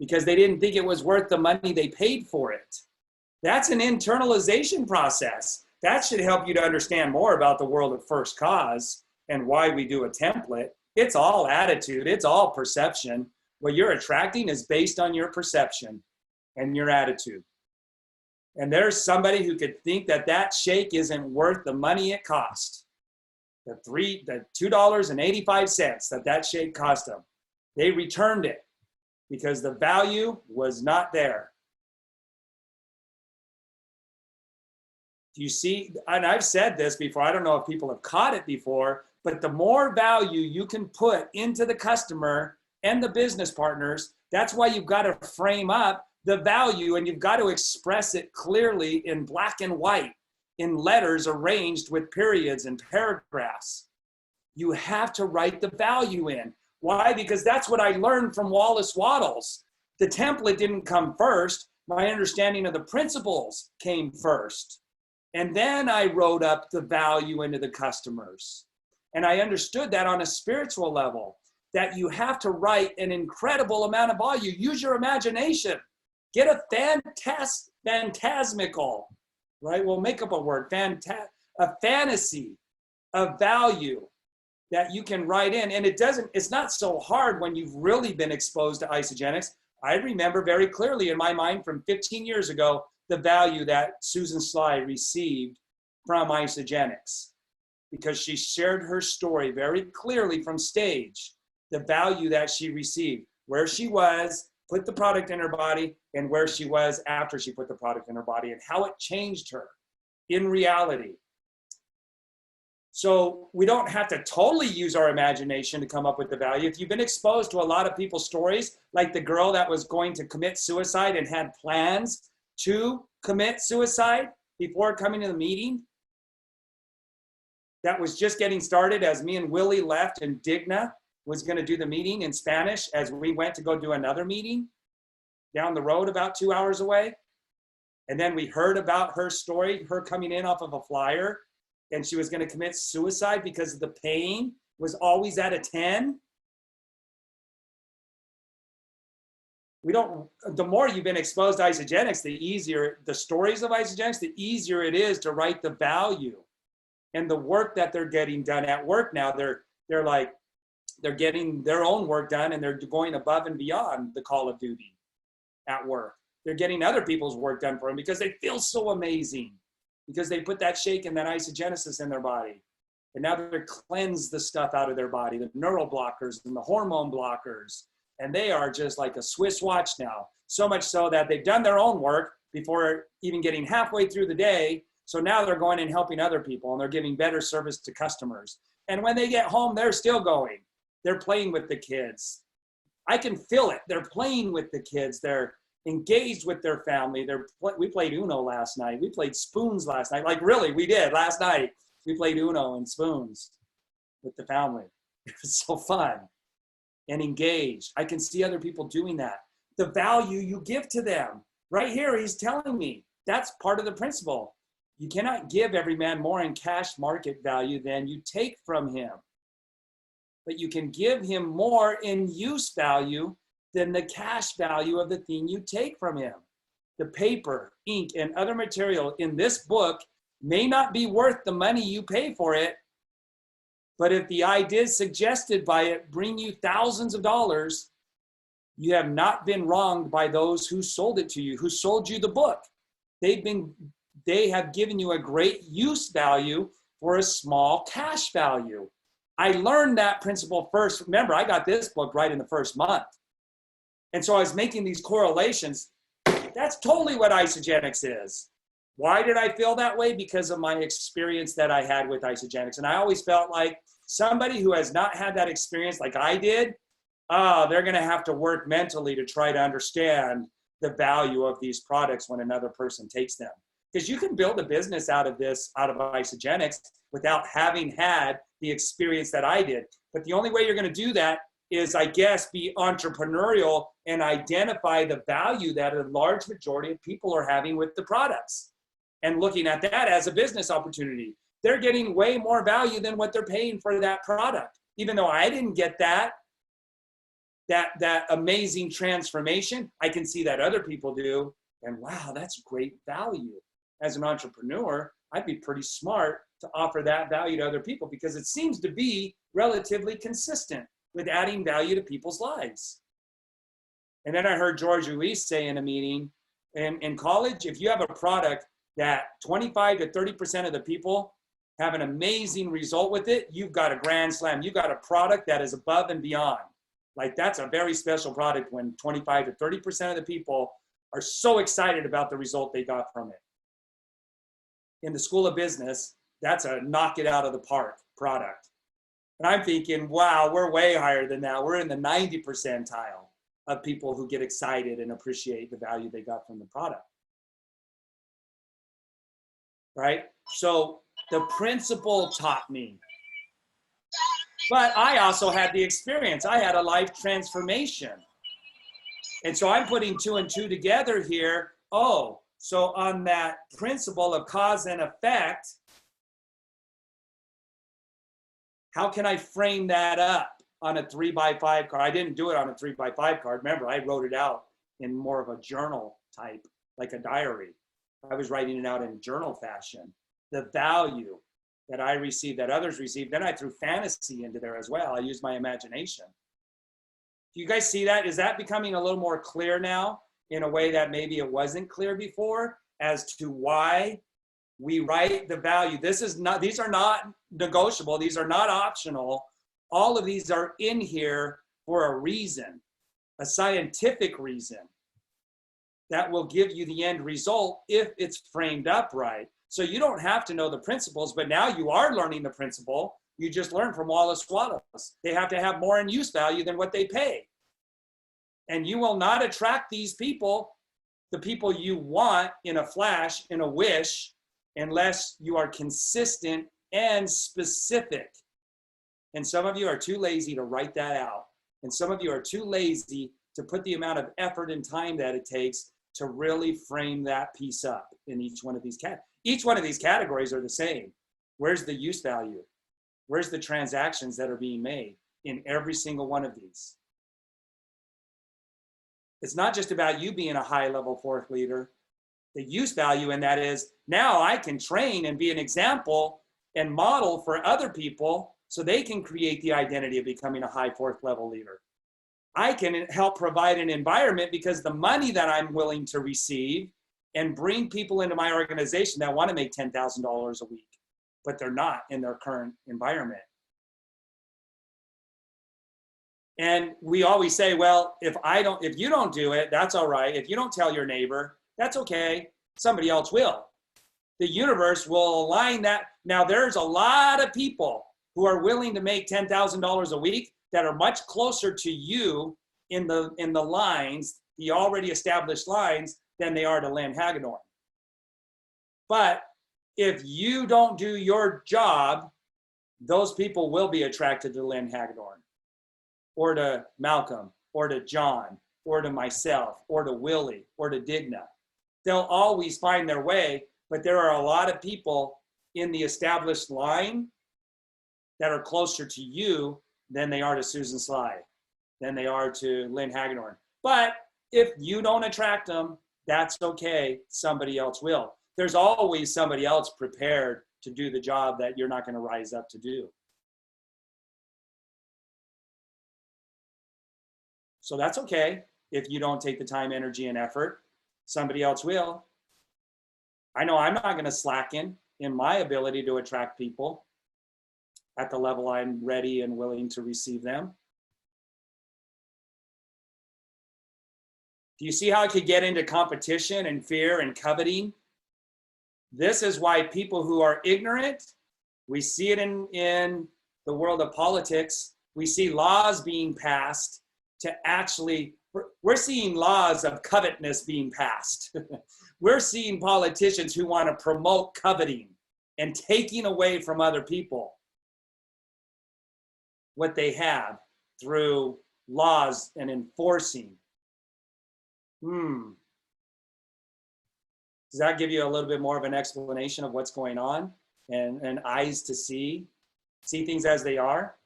because they didn't think it was worth the money they paid for it. That's an internalization process. That should help you to understand more about the world of first cause and why we do a template. It's all attitude. It's all perception. What you're attracting is based on your perception and your attitude. And there's somebody who could think that that shake isn't worth the money it cost. The $2.85 that shake cost them. They returned it. because the value was not there. Do you see? And I've said this before, I don't know if people have caught it before, but the more value you can put into the customer and the business partners, that's why you've got to frame up the value, and you've got to express it clearly in black and white, in letters arranged with periods and paragraphs. You have to write the value in. Why? Because that's what I learned from Wallace Wattles. The template didn't come first. My understanding of the principles came first. And then I wrote up the value into the customers. And I understood that on a spiritual level, that you have to write an incredible amount of value. Use your imagination. Get a phantasmical, right? We'll make up a word, a fantasy of value that you can write in. And it's not so hard when you've really been exposed to Isagenix. I remember very clearly in my mind from 15 years ago, the value that Susan Sly received from Isagenix, because she shared her story very clearly from stage, the value that she received, where she was, put the product in her body, and where she was after she put the product in her body, and how it changed her in reality. So we don't have to totally use our imagination to come up with the value. If you've been exposed to a lot of people's stories, like the girl that was going to commit suicide and had plans to commit suicide before coming to the meeting, that was just getting started as me and Willie left, and Digna was going to do the meeting in Spanish as we went to go do another meeting down the road about 2 hours away. And then we heard about her story, her coming in off of a flyer, and she was going to commit suicide because the pain was always at a 10. The more you've been exposed to Isagenix, the easier the stories of Isagenix, the easier it is to write the value. And the work that they're getting done at work now, they're getting their own work done, and they're going above and beyond the call of duty at work. They're getting other people's work done for them because they feel so amazing, because they put that shake and that isogenesis in their body. And now they're cleansed the stuff out of their body, the neural blockers and the hormone blockers. And they are just like a Swiss watch now. So much so that they've done their own work before even getting halfway through the day. So now they're going and helping other people, and they're giving better service to customers. And when they get home, they're still going. They're playing with the kids. I can feel it. They're playing with the kids. They're engaged with their family. We played Uno last night. We played spoons last night. Like really, we did last night. We played Uno and spoons with the family. It was so fun and engaged. I can see other people doing that. The value you give to them. Right here, he's telling me that's part of the principle. You cannot give every man more in cash market value than you take from him. But you can give him more in use value than the cash value of the thing you take from him. The paper, ink, and other material in this book may not be worth the money you pay for it, but if the ideas suggested by it bring you thousands of dollars, you have not been wronged by those who sold it to you, who sold you the book. They have given you a great use value for a small cash value. I learned that principle first. Remember, I got this book right in the first month. And so I was making these correlations. That's totally what Isagenix is. Why did I feel that way? Because of my experience that I had with Isagenix. And I always felt like somebody who has not had that experience like I did, they're going to have to work mentally to try to understand the value of these products when another person takes them. Because you can build a business out of Isagenix without having had the experience that I did. But the only way you're going to do that is, I guess, be entrepreneurial and identify the value that a large majority of people are having with the products and looking at that as a business opportunity. They're getting way more value than what they're paying for that product. Even though I didn't get that amazing transformation, I can see that other people do. And wow, that's great value. As an entrepreneur, I'd be pretty smart to offer that value to other people, because it seems to be relatively consistent with adding value to people's lives. And then I heard George Ruiz say in a meeting, in college, if you have a product that 25 to 30% of the people have an amazing result with it, you've got a grand slam. You've got a product that is above and beyond Like that's a very special product when 25 to 30% of the people are so excited about the result they got from it. In the School of Business, that's a knock it out of the park product. And I'm thinking, wow, we're way higher than that. We're in the 90 percentile of people who get excited and appreciate the value they got from the product. Right? So the principle taught me. But I also had the experience. I had a life transformation. And so I'm putting 2 and 2 together here. Oh, so on that principle of cause and effect, how can I frame that up on a 3x5 card? I didn't do it on a 3x5 card. Remember, I wrote it out in more of a journal type, like a diary. I was writing it out in journal fashion. The value that I received, that others received. Then I threw fantasy into there as well. I used my imagination. Do you guys see that? Is that becoming a little more clear now in a way that maybe it wasn't clear before as to why we write the value? These are not negotiable. These are not optional. All of these are in here for a reason, a scientific reason that will give you the end result if it's framed up right. So you don't have to know the principles, but now you are learning the principle. You just learned from Wallace Wattles. They have to have more in use value than what they pay. And you will not attract these people, the people you want in a flash, in a wish, unless you are consistent and specific. And some of you are too lazy to write that out. And some of you are too lazy to put the amount of effort and time that it takes to really frame that piece up in each one of these categories. Each one of these categories are the same. Where's the use value? Where's the transactions that are being made in every single one of these? It's not just about you being a high-level fourth leader. The use value in that is now I can train and be an example and model for other people so they can create the identity of becoming a high fourth level leader. I can help provide an environment because the money that I'm willing to receive and bring people into my organization that want to make $10,000 a week, but they're not in their current environment. And we always say, well, if you don't do it, that's all right. If you don't tell your neighbor, that's okay. Somebody else will. The universe will align that. Now, there's a lot of people who are willing to make $10,000 a week that are much closer to you in the lines, the already established lines, than they are to Lynn Hagedorn. But if you don't do your job, those people will be attracted to Lynn Hagedorn, or to Malcolm, or to John, or to myself, or to Willie, or to Digna. They'll always find their way, but there are a lot of people in the established line that are closer to you than they are to Susan Sly, than they are to Lynn Hagedorn. But if you don't attract them, that's okay. Somebody else will. There's always somebody else prepared to do the job that you're not going to rise up to do. So that's okay if you don't take the time, energy, and effort. Somebody else will. I know I'm not going to slacken in my ability to attract people at the level I'm ready and willing to receive them. Do you see how it could get into competition and fear and coveting? This is why people who are ignorant, we see it in the world of politics, we see laws being passed to actually, we're seeing laws of covetousness being passed. We're seeing politicians who want to promote coveting and taking away from other people what they have through laws and enforcing. Does that give you a little bit more of an explanation of what's going on and eyes to see things as they are?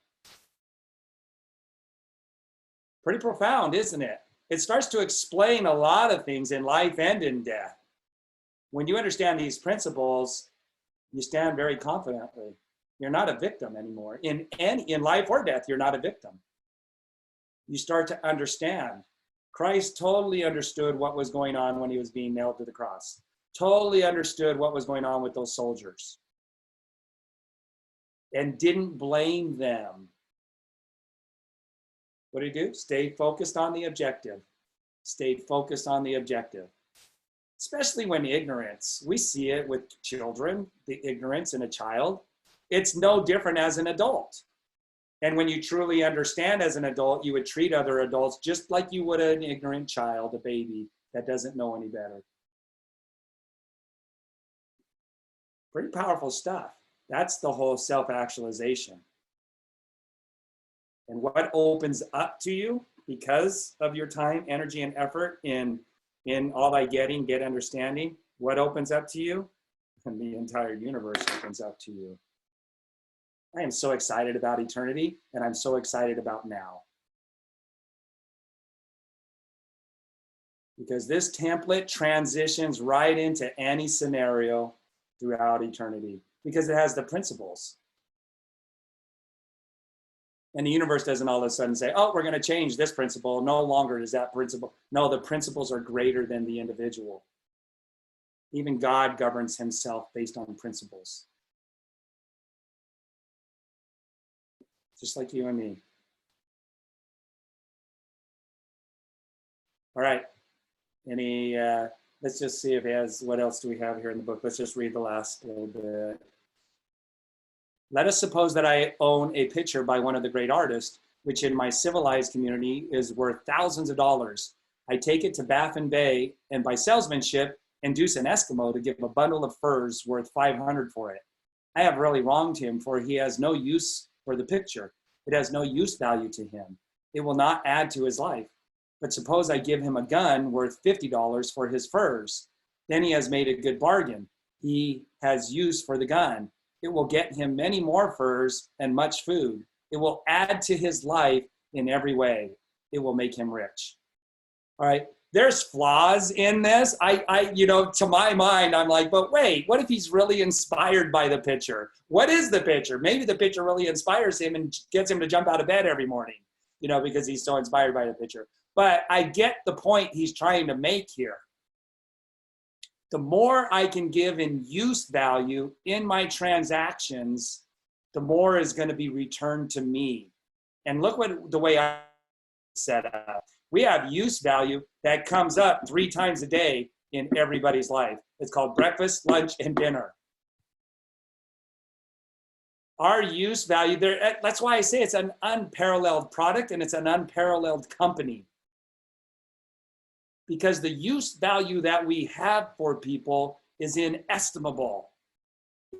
Pretty profound, isn't it? It starts to explain a lot of things in life and in death. When you understand these principles, you stand very confidently. You're not a victim anymore. In life or death, you're not a victim. You start to understand. Christ totally understood what was going on when he was being nailed to the cross. Totally understood what was going on with those soldiers. And didn't blame them. What did he do? Stayed focused on the objective. Stayed focused on the objective. Especially when ignorance, we see it with children, the ignorance in a child. It's no different as an adult. And when you truly understand as an adult, you would treat other adults just like you would an ignorant child, a baby that doesn't know any better. Pretty powerful stuff. That's the whole self-actualization. And what opens up to you because of your time, energy, and effort in all thy getting, get understanding, what opens up to you? And the entire universe opens up to you. I am so excited about eternity, and I'm so excited about now. Because this template transitions right into any scenario throughout eternity, because it has the principles. And the universe doesn't all of a sudden say, oh, we're going to change this principle. No longer is that principle. No, the principles are greater than the individual. Even God governs himself based on principles. Just like you and me. All right. Let's just see if he has, what else do we have here in the book? Let's just read the last little bit. Let us suppose that I own a picture by one of the great artists, which in my civilized community is worth thousands of dollars. I take it to Baffin Bay and by salesmanship, induce an Eskimo to give a bundle of furs worth 500 for it. I have really wronged him, for he has no use for the picture. It has no use value to him. It will not add to his life. But suppose I give him a gun worth $50 for his furs. Then he has made a good bargain. He has use for the gun. It will get him many more furs and much food. It will add to his life in every way. It will make him rich. All right. There's flaws in this. To my mind, I'm like, but wait, what if he's really inspired by the picture? What is the picture? Maybe the picture really inspires him and gets him to jump out of bed every morning, because he's so inspired by the picture. But I get the point he's trying to make here. The more I can give in use value in my transactions, the more is going to be returned to me. And look what the way I set up. We have use value that comes up 3 times a day in everybody's life. It's called breakfast, lunch, and dinner. Our use value, that's why I say it's an unparalleled product and it's an unparalleled company. Because the use value that we have for people is inestimable.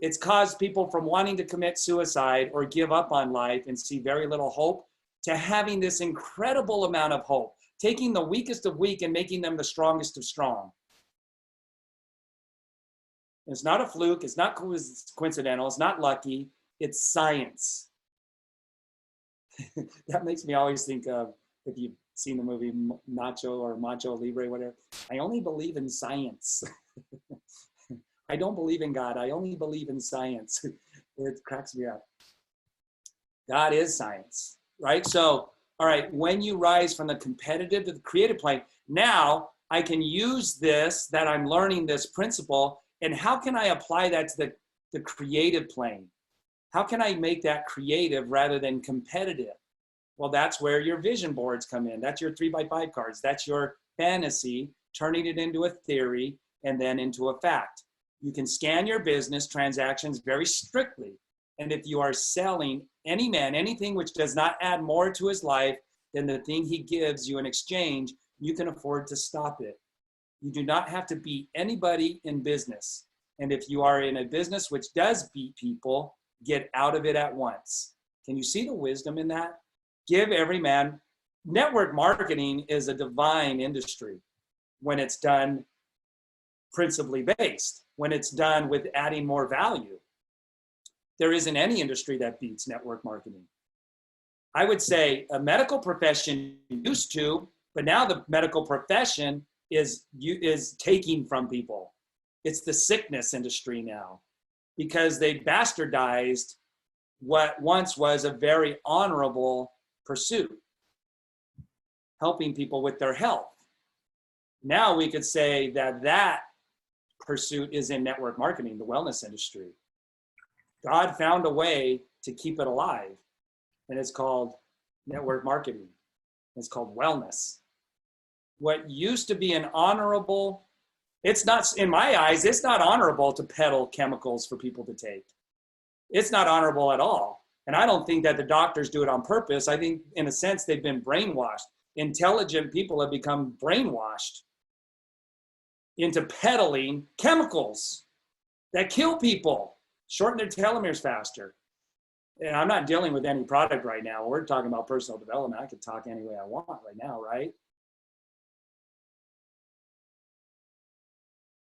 It's caused people from wanting to commit suicide or give up on life and see very little hope to having this incredible amount of hope, taking the weakest of weak and making them the strongest of strong. It's not a fluke, it's not coincidental, it's not lucky, it's science. That makes me always think of, if you've seen the movie Nacho or Macho Libre, whatever, I only believe in science. I don't believe in God, I only believe in science. It cracks me up. God is science, right? So, all right, when you rise from the competitive to the creative plane, now I can use this, that I'm learning this principle, and how can I apply that to the creative plane? How can I make that creative rather than competitive? Well, that's where your vision boards come in. That's your 3x5 cards. That's your fantasy, turning it into a theory and then into a fact. You can scan your business transactions very strictly. And if you are selling any man, anything which does not add more to his life than the thing he gives you in exchange, you can afford to stop it. You do not have to beat anybody in business. And if you are in a business which does beat people, get out of it at once. Can you see the wisdom in that? Give every man. Network marketing is a divine industry when it's done principally based, when it's done with adding more value. There isn't any industry that beats network marketing. I would say a medical profession used to, but now the medical profession is taking from people. It's the sickness industry now, because they bastardized what once was a very honorable pursuit, helping people with their health. Now we could say that pursuit is in network marketing, the wellness industry. God found a way to keep it alive, and it's called network marketing. It's called wellness. What used to be an honorable, it's not, in my eyes, it's not honorable to peddle chemicals for people to take. It's not honorable at all. And I don't think that the doctors do it on purpose. I think in a sense, they've been brainwashed. Intelligent people have become brainwashed into peddling chemicals that kill people, shorten their telomeres faster. And I'm not dealing with any product right now. We're talking about personal development. I could talk any way I want right now, right?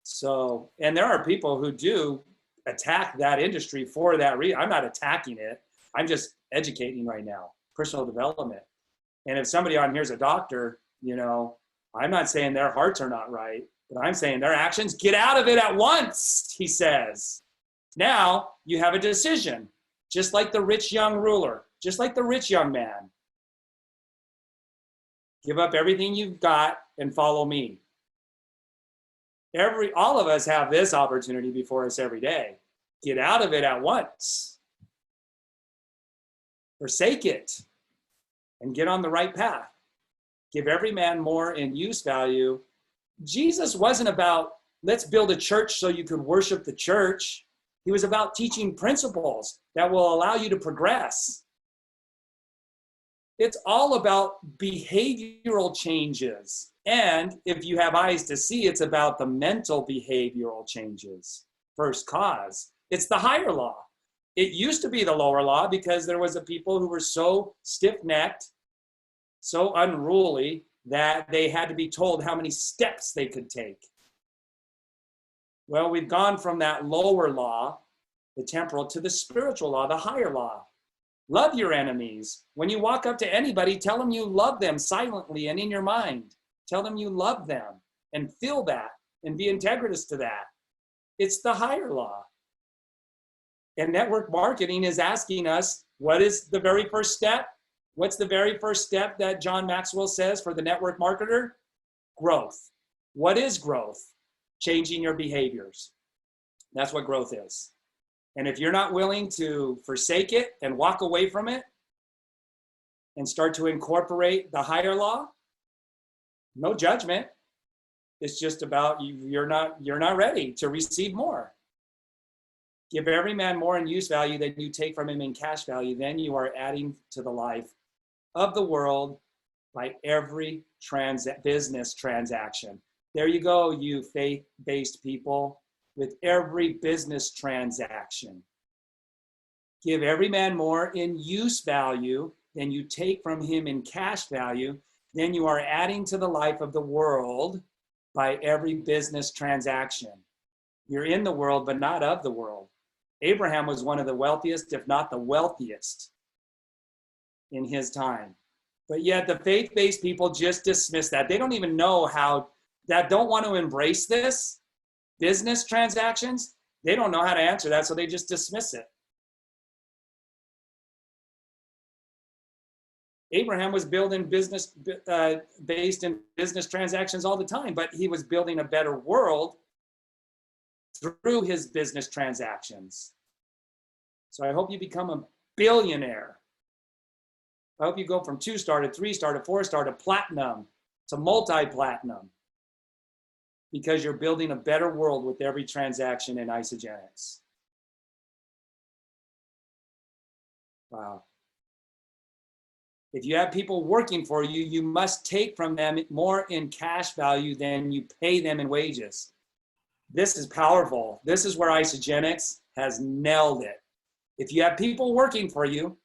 So, and there are people who do attack that industry for that reason. I'm not attacking it. I'm just educating right now, personal development. And if somebody on here is a doctor, you know, I'm not saying their hearts are not right, but I'm saying their actions, get out of it at once, he says. Now you have a decision, just like the rich young ruler, just like the rich young man. Give up everything you've got and follow me. All of us have this opportunity before us every day. Get out of it at once. Forsake it and get on the right path. Give every man more in use value. Jesus wasn't about, let's build a church so you could worship the church. He was about teaching principles that will allow you to progress. It's all about behavioral changes. And if you have eyes to see, it's about the mental behavioral changes. First cause. It's the higher law. It used to be the lower law because there was a people who were so stiff-necked, so unruly, that they had to be told how many steps they could take. Well, we've gone from that lower law, the temporal, to the spiritual law, the higher law. Love your enemies. When you walk up to anybody, tell them you love them silently and in your mind. Tell them you love them and feel that and be integritous to that. It's the higher law. And network marketing is asking us, what is the very first step? What's the very first step that John Maxwell says for the network marketer? Growth. What is growth? Changing your behaviors. That's what growth is. And if you're not willing to forsake it and walk away from it and start to incorporate the higher law, no judgment. It's just about you're not ready to receive more. Give every man more in use value than you take from him in cash value. Then you are adding to the life of the world by every business transaction. There you go, you faith-based people, with every business transaction. Give every man more in use value than you take from him in cash value. Then you are adding to the life of the world by every business transaction. You're in the world, but not of the world. Abraham was one of the wealthiest, if not the wealthiest, in his time. But yet the faith-based people just dismiss that. They don't even know how, that don't want to embrace this, business transactions. They don't know how to answer that, so they just dismiss it. Abraham was building business based in business transactions all the time, but he was building a better world through his business transactions. So I hope you become a billionaire. I hope you go from 2-star to 3-star to 4-star to platinum to multi-platinum, because you're building a better world with every transaction in Isagenix. Wow. If you have people working for you, you must take from them more in cash value than you pay them in wages. This is powerful. This is where Isagenix has nailed it. If you have people working for you,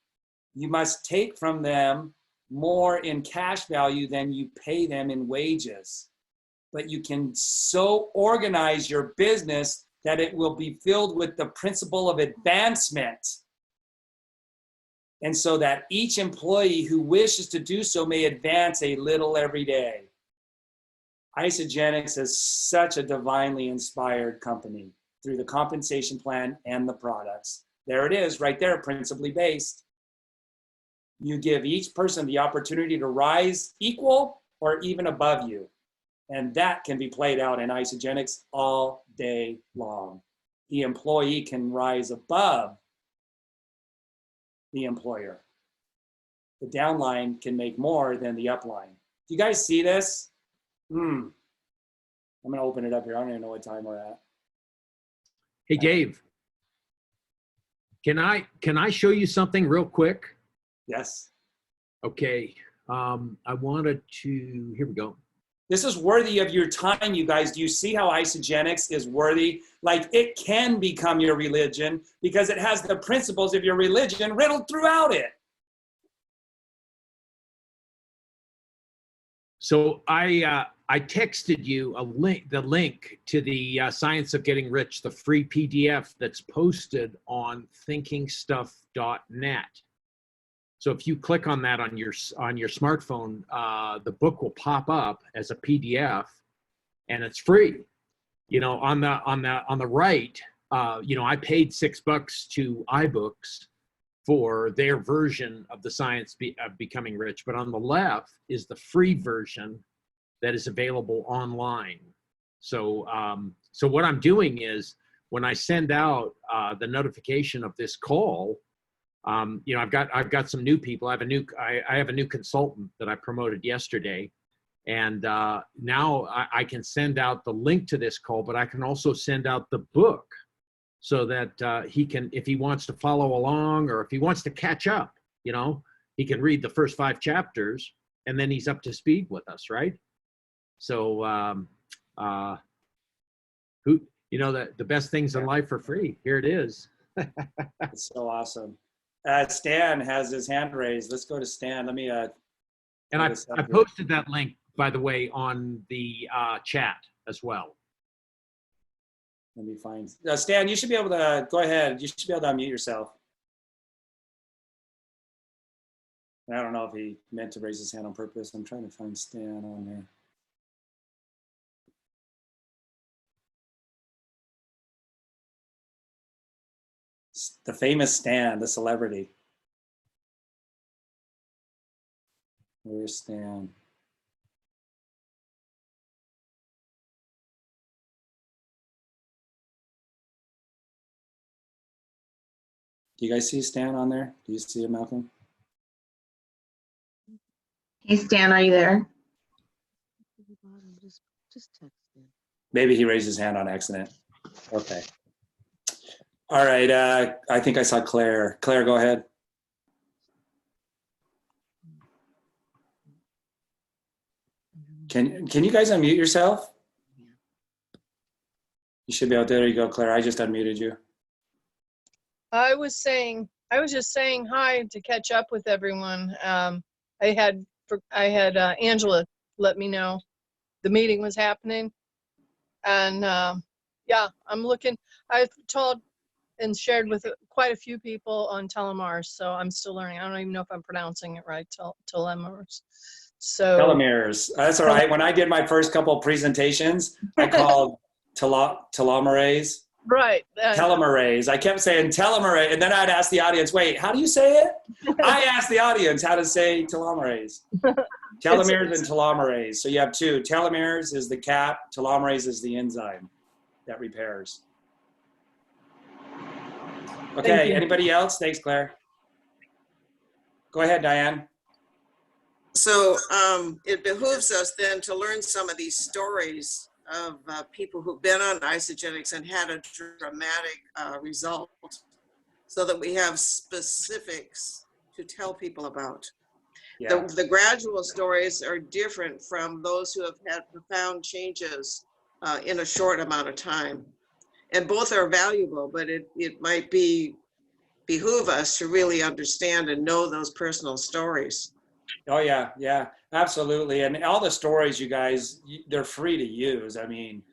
you must take from them more in cash value than you pay them in wages. But you can so organize your business that it will be filled with the principle of advancement. And so that each employee who wishes to do so may advance a little every day. Isagenix is such a divinely inspired company through the compensation plan and the products. There it is, right there, principally based. You give each person the opportunity to rise equal or even above you. And that can be played out in Isagenix all day long. The employee can rise above the employer. the downline can make more than the upline. Do you guys see this? I'm going to open it up here. I don't even know what time we're at. Hey, Dave, can I show you something real quick? Yes. Okay. I wanted to, here we go. This is worthy of your time, you guys. Do you see how Isagenix is worthy? Like, it can become your religion because it has the principles of your religion riddled throughout it. So I texted you the link to the Science of Getting Rich, the free PDF that's posted on thinkingstuff.net. So if you click on that on your smartphone, the book will pop up as a PDF, and it's free. You know, on the right, you know, I paid $6 to iBooks for their version of the Science of Becoming Rich, but on the left is the free version that is available online. So so what I'm doing is when I send out the notification of this call. You know, I've got some new people. I have a new consultant that I promoted yesterday, and now I can send out the link to this call, but I can also send out the book so that he can, if he wants to follow along or if he wants to catch up, you know, he can read the first 5 chapters and then he's up to speed with us, right? So, you know, the best things in life are free. Here it is. It's so awesome. Stan has his hand raised. Let's go to Stan. Let me. And I posted that link, by the way, on the chat as well. Let me find. Stan, you should be able to go ahead. You should be able to unmute yourself. I don't know if he meant to raise his hand on purpose. I'm trying to find Stan on there. The famous Stan, the celebrity. Where's Stan? Do you guys see Stan on there? Do you see him, Malcolm? Hey, Stan, are you there? Just text him. Maybe he raised his hand on accident. Okay. All right. I think I saw Claire. Claire, go ahead. Can you guys unmute yourself? You should be out there. There you go, Claire. I just unmuted you. I was just saying hi to catch up with everyone. I had Angela let me know the meeting was happening, and yeah, I've told and shared with quite a few people on Telomeres, so I'm still learning. I don't even know if I'm pronouncing it right. Telomeres. So Telomeres. That's all right. When I did my first couple of presentations, I called telomerase. Right. Telomerase. I kept saying telomerase, and then I'd ask the audience, "Wait, how do you say it?" I asked the audience how to say telomerase. Telomeres and telomerase. So you have two. Telomeres is the cap. Telomerase is the enzyme that repairs. Okay. Anybody else? Thanks, Claire. Go ahead, Diane. So it behooves us then to learn some of these stories of people who've been on Isagenix and had a dramatic result, so that we have specifics to tell people about. Yeah. The gradual stories are different from those who have had profound changes in a short amount of time. And both are valuable, but it might behoove us to really understand and know those personal stories. Oh yeah, yeah, absolutely. And all the stories, you guys, they're free to use. I mean,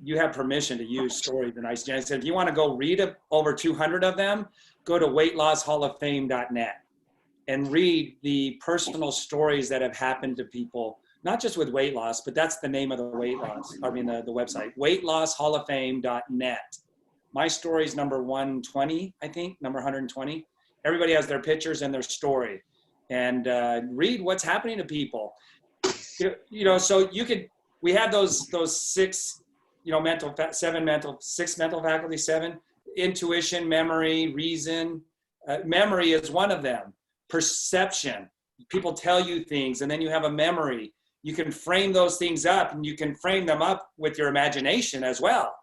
you have permission to use stories in Isagenix. If you want to go read over 200 of them, go to weightlosshallofame.net and read the personal stories that have happened to people, not just with weight loss, but that's the name of the the website, weightlosshallofame.net. My story is number 120, I think, number 120. Everybody has their pictures and their story. And read what's happening to people. You know, so we have those 6, you know, six mental faculties, 7, intuition, memory, reason. Memory is one of them. perception. People tell you things and then you have a memory. You can frame those things up, and you can frame them up with your imagination as well.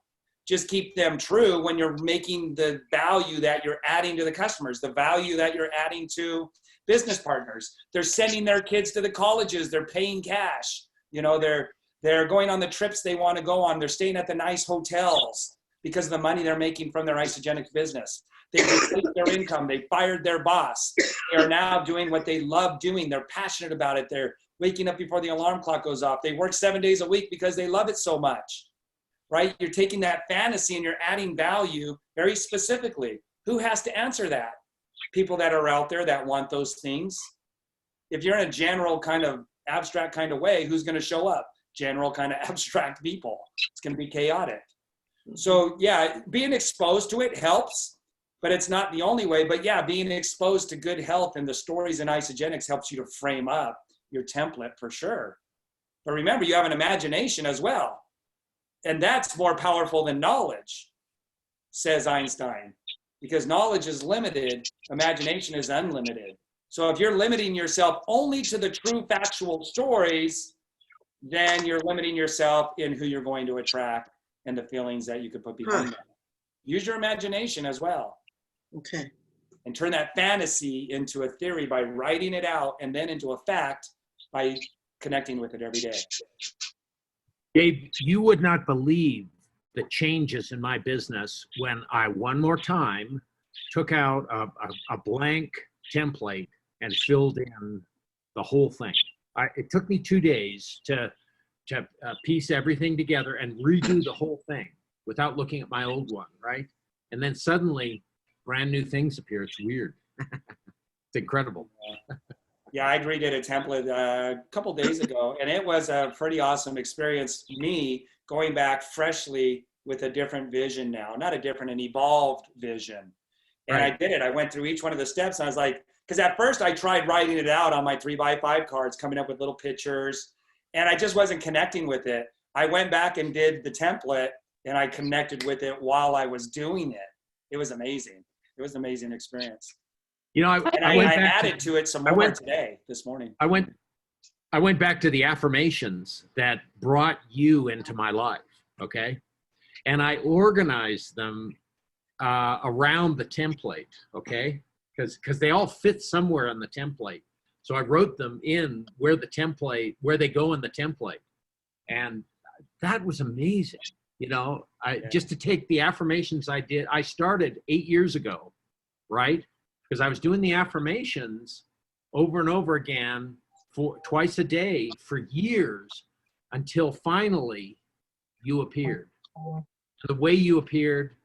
Just keep them true when you're making the value that you're adding to the customers, the value that you're adding to business partners. They're sending their kids to the colleges. They're paying cash. You know, they're going on the trips they want to go on. They're staying at the nice hotels because of the money they're making from their Isogenics business. They replaced their income. They fired their boss. They are now doing what they love doing. They're passionate about it. They're waking up before the alarm clock goes off. They work 7 days a week because they love it so much, right? You're taking that fantasy and you're adding value very specifically. Who has to answer that? People that are out there that want those things. If you're in a general kind of abstract kind of way, who's going to show up? General kind of abstract people. It's going to be chaotic. So yeah, being exposed to it helps, but it's not the only way. But yeah, being exposed to good health and the stories in Isogenics helps you to frame up your template for sure. But remember, you have an imagination as well. And that's more powerful than knowledge, says Einstein, because knowledge is limited, imagination is unlimited. So if you're limiting yourself only to the true factual stories, then you're limiting yourself in who you're going to attract and the feelings that you could put behind them. Use your imagination as well. Okay. And turn that fantasy into a theory by writing it out, and then into a fact by connecting with it every day. Dave, you would not believe the changes in my business when I one more time took out a blank template and filled in the whole thing. It took me 2 days to piece everything together and redo the whole thing without looking at my old one, right? And then suddenly brand new things appear. It's weird. It's incredible. Yeah, I redid a template a couple days ago, and it was a pretty awesome experience. Me going back freshly with a different vision now, not a different, an evolved vision. And Right. I did it. I went through each one of the steps, and I was like, because at first I tried writing it out on my 3x5 cards, coming up with little pictures, and I just wasn't connecting with it. I went back and did the template, and I connected with it while I was doing it. It was amazing. It was an amazing experience. You know, And I I went back added to it some more today, this morning. I went back to the affirmations that brought you into my life, okay? And I organized them around the template, okay? Because they all fit somewhere on the template. So I wrote them in where they go in the template. And that was amazing. You know, just to take the affirmations I started 8 years ago, right? Because I was doing the affirmations over and over again for twice a day for years until finally you appeared. The way you appeared,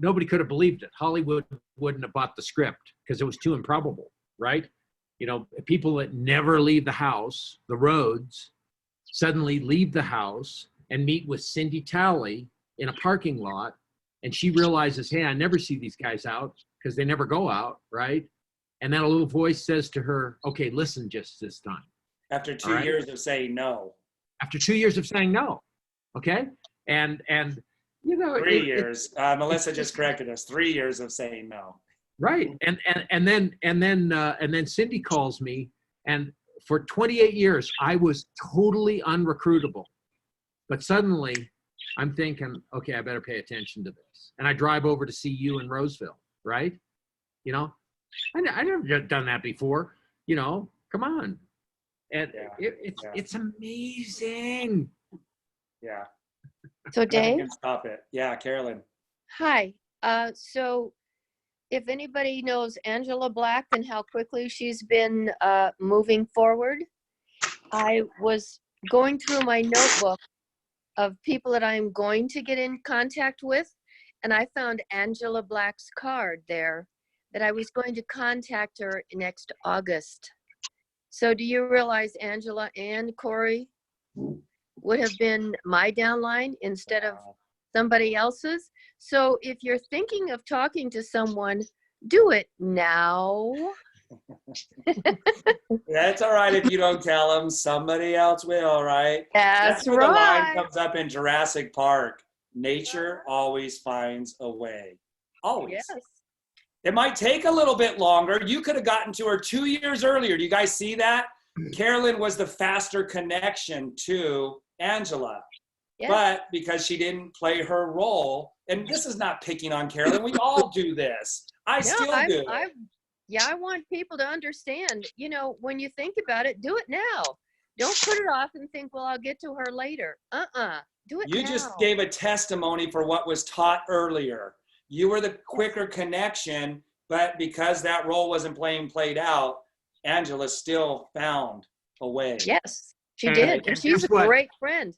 nobody could have believed it. Hollywood wouldn't have bought the script because it was too improbable, right? You know, people that never leave the house, the Rhodes, suddenly leave the house and meet with Cindy Talley in a parking lot. And she realizes, hey, I never see these guys out because they never go out, right? And then a little voice says to her, okay, listen just this time. After 2 All right. years of saying no. After 2 years of saying no, okay? And you know, 3 years. Melissa just corrected us. 3 years of saying no. right. And then Cindy calls me, and for 28 years I was totally unrecruitable. But suddenly I'm thinking, okay, I better pay attention to this. And I drive over to see you in Roseville, right? You know, I never done that before, you know, come on. And Yeah. it's amazing. Yeah. So Nothing Dave, can stop it. Yeah, Carolyn. hi. So if anybody knows Angela Black and how quickly she's been moving forward, I was going through my notebook of people that I'm going to get in contact with, and I found Angela Black's card there that I was going to contact her next August. So do you realize Angela and Corey would have been my downline instead of somebody else's? So if you're thinking of talking to someone, do it now. That's all right if you don't tell them. Somebody else will, right? That's where the line right. comes up in Jurassic Park. Nature always finds a way. Always. Yes. It might take a little bit longer. You could have gotten to her 2 years earlier. Do you guys see that? Carolyn was the faster connection to Angela. Yeah. But because she didn't play her role, and this is not picking on Carolyn, we all do this. I still do. I want people to understand, when you think about it, do it now. Don't put it off and think, well, I'll get to her later. Do it now. You just gave a testimony for what was taught earlier. You were the quicker connection, but because that role wasn't played out, Angela still found a way. Yes, she And- did. And and she's a guess what? great friend.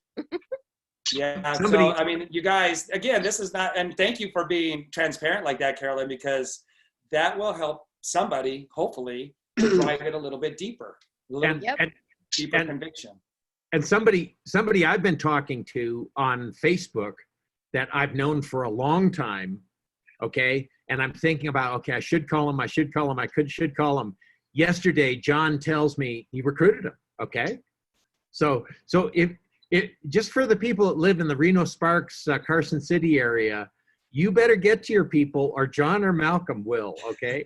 Yeah. Somebody- So, I mean, you guys, again, this is not, and thank you for being transparent like that, Carolyn, because that will help somebody, hopefully, to drive it a little bit deeper, a little And, Yep. and, deeper and- conviction. and somebody I've been talking to on Facebook that I've known for a long time, okay, and I'm thinking about, okay, I should call him, should call him. Yesterday, John tells me he recruited him, okay? So if just for the people that live in the Reno Sparks, Carson City area, you better get to your people, or John or Malcolm will, okay?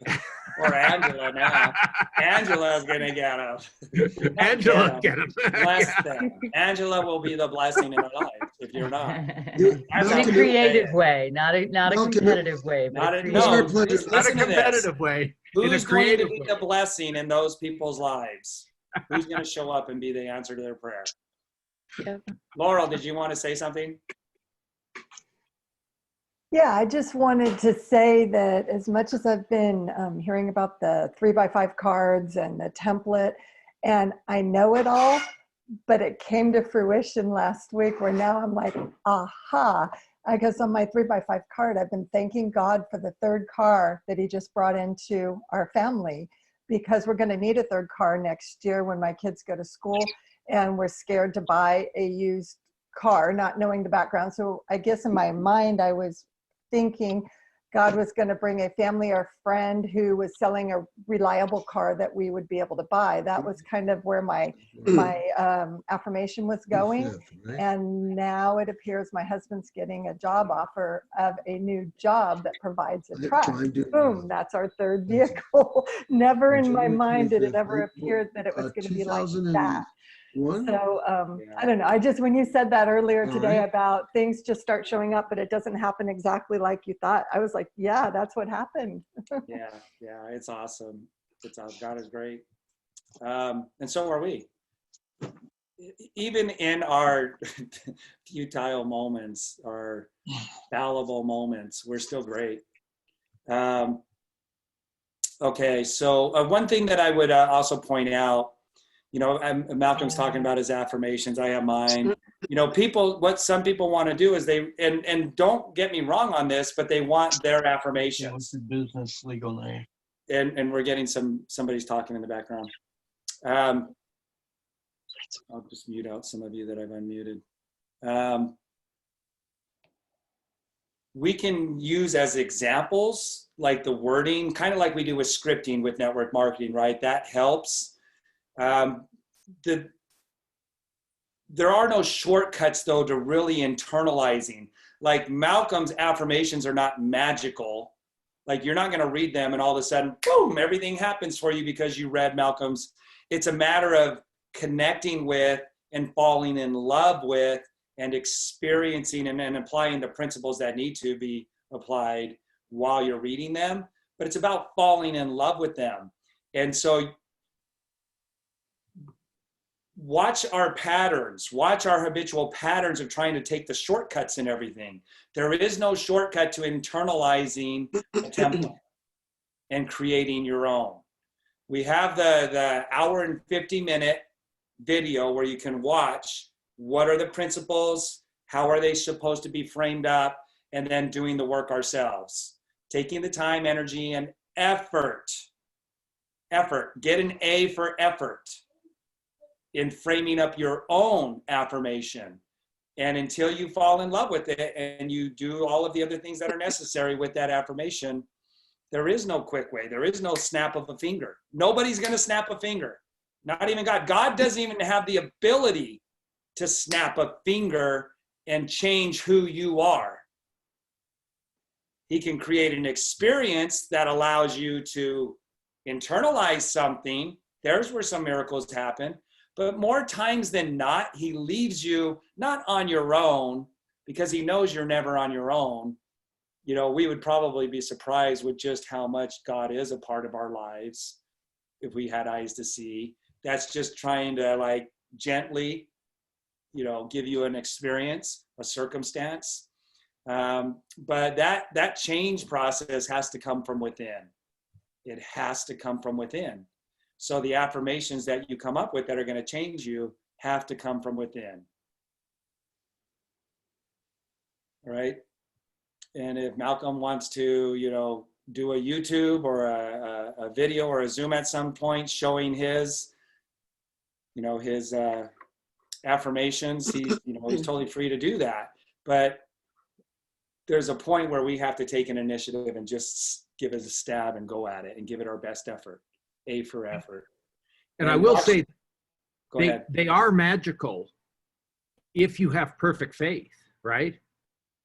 Or Angela now. Angela's going to get him. Angela, get him. Bless Yeah. them. Angela will be the blessing in their life if you're not. You- That's In how a we creative say it. way, not a Malcolm- competitive way, but Not a a, creative no, It's my pleasure. listen Not a to this. competitive way. in a Who's going to creative be way. the blessing in those people's lives? Who's going to show up and be the answer to their prayer? Yep. Laurel, did you want to say something? Yeah, I just wanted to say that as much as I've been hearing about the 3x5 cards and the template, and I know it all, but it came to fruition last week where now I'm like, aha. I guess on my 3x5 card, I've been thanking God for the third car that he just brought into our family, because we're going to need a third car next year when my kids go to school, and we're scared to buy a used car, not knowing the background. So I guess in my mind, I was thinking God was going to bring a family or friend who was selling a reliable car that we would be able to buy. That was kind of where my affirmation was going. Fifth, right? And now it appears my husband's getting a job offer of a new job that provides a truck. Trying to- Boom, that's our third vehicle. Never in my January mind did it 25th, ever right? appear that it was going to be like 2001? that. So I don't know. I just, when you said that earlier All today right. about things just start showing up, but it doesn't happen exactly like you thought, I was like, yeah, that's what happened. Yeah, it's awesome. God is great. And so are we. Even in our futile moments, our fallible moments, we're still great. Okay, so one thing that I would also point out, Malcolm's talking about his affirmations. I have mine. What some people want to do is and don't get me wrong on this, but they want their affirmations. Business legal name. And we're getting somebody's talking in the background. I'll just mute out some of you that I've unmuted. We can use as examples, like the wording, kind of like we do with scripting with network marketing, right? That helps. There are no shortcuts though to really internalizing. Like Malcolm's affirmations are not magical. Like you're not going to read them and all of a sudden, boom, everything happens for you because you read Malcolm's. It's a matter of connecting with and falling in love with and experiencing and applying the principles that need to be applied while you're reading them. But it's about falling in love with them. And so watch our patterns, watch our habitual patterns of trying to take the shortcuts in everything. There is no shortcut to internalizing a template and creating your own. We have the hour and 50-minute video where you can watch what are the principles, how are they supposed to be framed up, and then doing the work ourselves. Taking the time, energy, and effort. Get an A for effort in framing up your own affirmation. And until you fall in love with it and you do all of the other things that are necessary with that affirmation, there is no quick way. There is no snap of a finger. Nobody's going to snap a finger. Not even God. God doesn't even have the ability to snap a finger and change who you are. He can create an experience that allows you to internalize something. There's where some miracles happen. But more times than not, he leaves you not on your own, because he knows you're never on your own. You know, we would probably be surprised with just how much God is a part of our lives if we had eyes to see. That's just trying to like gently, you know, give you an experience, a circumstance. But that change process has to come from within. It has to come from within. So the affirmations that you come up with that are going to change you have to come from within. All right. And if Malcolm wants to, you know, do a YouTube or a video or a Zoom at some point showing his, you know, his affirmations, he's totally free to do that. But there's a point where we have to take an initiative and just give it a stab and go at it and give it our best effort. A for effort. And I will say, Go ahead. they are magical if you have perfect faith, right?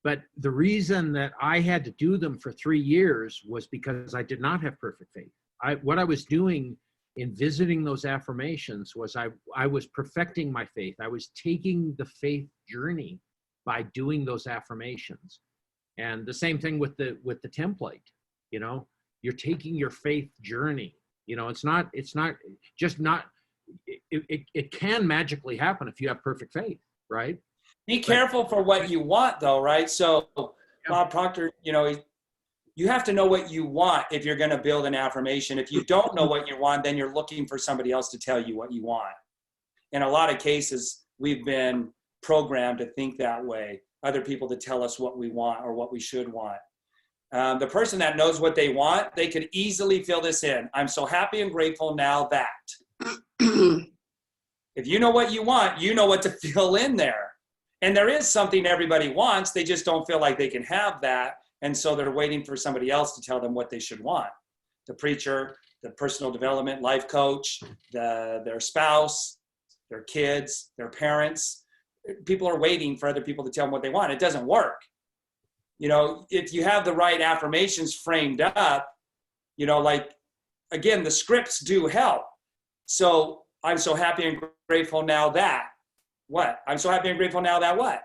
But the reason that I had to do them for 3 years was because I did not have perfect faith. What I was doing in visiting those affirmations was I was perfecting my faith. I was taking the faith journey by doing those affirmations. And the same thing with the template, you know, you're taking your faith journey. You know, it can magically happen if you have perfect faith, right? Be careful for what you want, though, right? So Bob Proctor, you know, you have to know what you want if you're going to build an affirmation. If you don't know what you want, then you're looking for somebody else to tell you what you want. In a lot of cases, we've been programmed to think that way. Other people to tell us what we want or what we should want. The person that knows what they want, they could easily fill this in. I'm so happy and grateful now that. If you know what you want, you know what to fill in there. And there is something everybody wants. They just don't feel like they can have that. And so they're waiting for somebody else to tell them what they should want. The preacher, the personal development life coach, their spouse, their kids, their parents. People are waiting for other people to tell them what they want. It doesn't work. You know, if you have the right affirmations framed up, you know, like, again, the scripts do help. So I'm so happy and grateful now that what? I'm so happy and grateful now that what?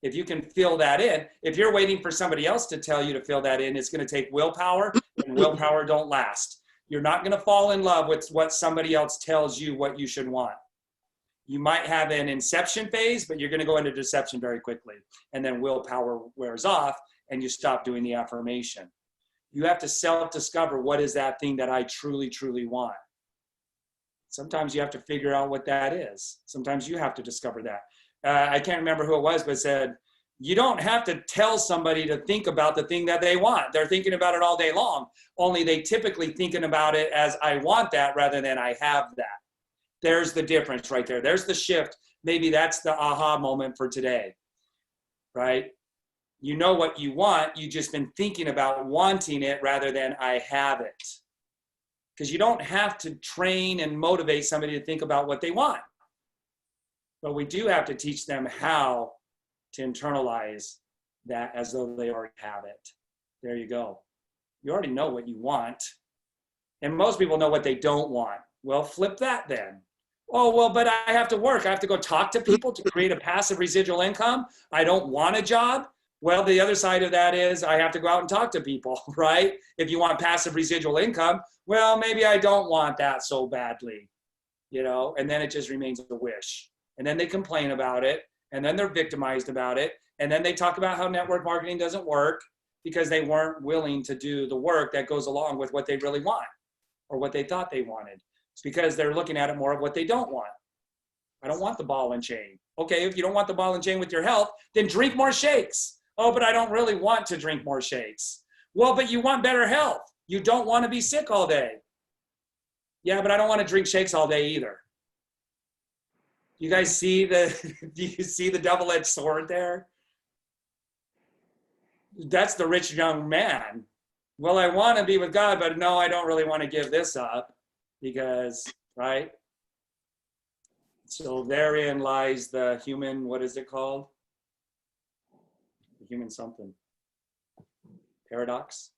If you can fill that in, if you're waiting for somebody else to tell you to fill that in, it's going to take willpower, and willpower don't last. You're not going to fall in love with what somebody else tells you what you should want. You might have an inception phase, but you're going to go into deception very quickly. And then willpower wears off and you stop doing the affirmation. You have to self-discover what is that thing that I truly, truly want. Sometimes you have to figure out what that is. Sometimes you have to discover that. I can't remember who it was, but said, you don't have to tell somebody to think about the thing that they want. They're thinking about it all day long. Only they typically thinking about it as I want that rather than I have that. There's the difference right there. There's the shift. Maybe that's the aha moment for today, right? You know what you want. You've just been thinking about wanting it rather than I have it. Because you don't have to train and motivate somebody to think about what they want. But we do have to teach them how to internalize that as though they already have it. There you go. You already know what you want. And most people know what they don't want. Well, flip that then. Oh, well, but I have to work. I have to go talk to people to create a passive residual income. I don't want a job. Well, the other side of that is I have to go out and talk to people, right? If you want passive residual income, well, maybe I don't want that so badly, you know, and then it just remains a wish. And then they complain about it, and then they're victimized about it, and then they talk about how network marketing doesn't work because they weren't willing to do the work that goes along with what they really want or what they thought they wanted. It's because they're looking at it more of what they don't want. I don't want the ball and chain. Okay, if you don't want the ball and chain with your health, then drink more shakes. Oh, but I don't really want to drink more shakes. Well, but you want better health. You don't want to be sick all day. Yeah, but I don't want to drink shakes all day either. You guys see do you see the double-edged sword there? That's the rich young man. Well, I want to be with God, but no, I don't really want to give this up because, right? So therein lies the human, what is it called? The human something. Paradox.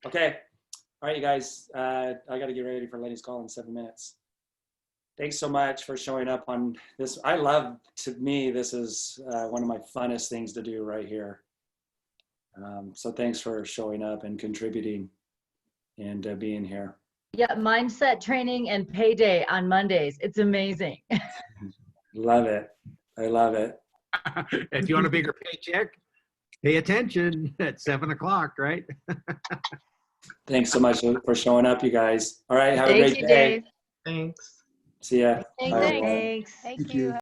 Okay. All right, you guys. I got to get ready for Lenny's call in 7 minutes. Thanks so much for showing up on this. To me, this is one of my funnest things to do right here. So thanks for showing up and contributing and being here. Yeah, mindset training and payday on Mondays. It's amazing. Love it. I love it. If you want a bigger paycheck, pay attention at 7 o'clock, right? Thanks so much for showing up, you guys. All right, have a Thank great you, day. Dave. Thanks. See ya. Thanks. Bye, everyone. Thanks. Thank Thank you. you.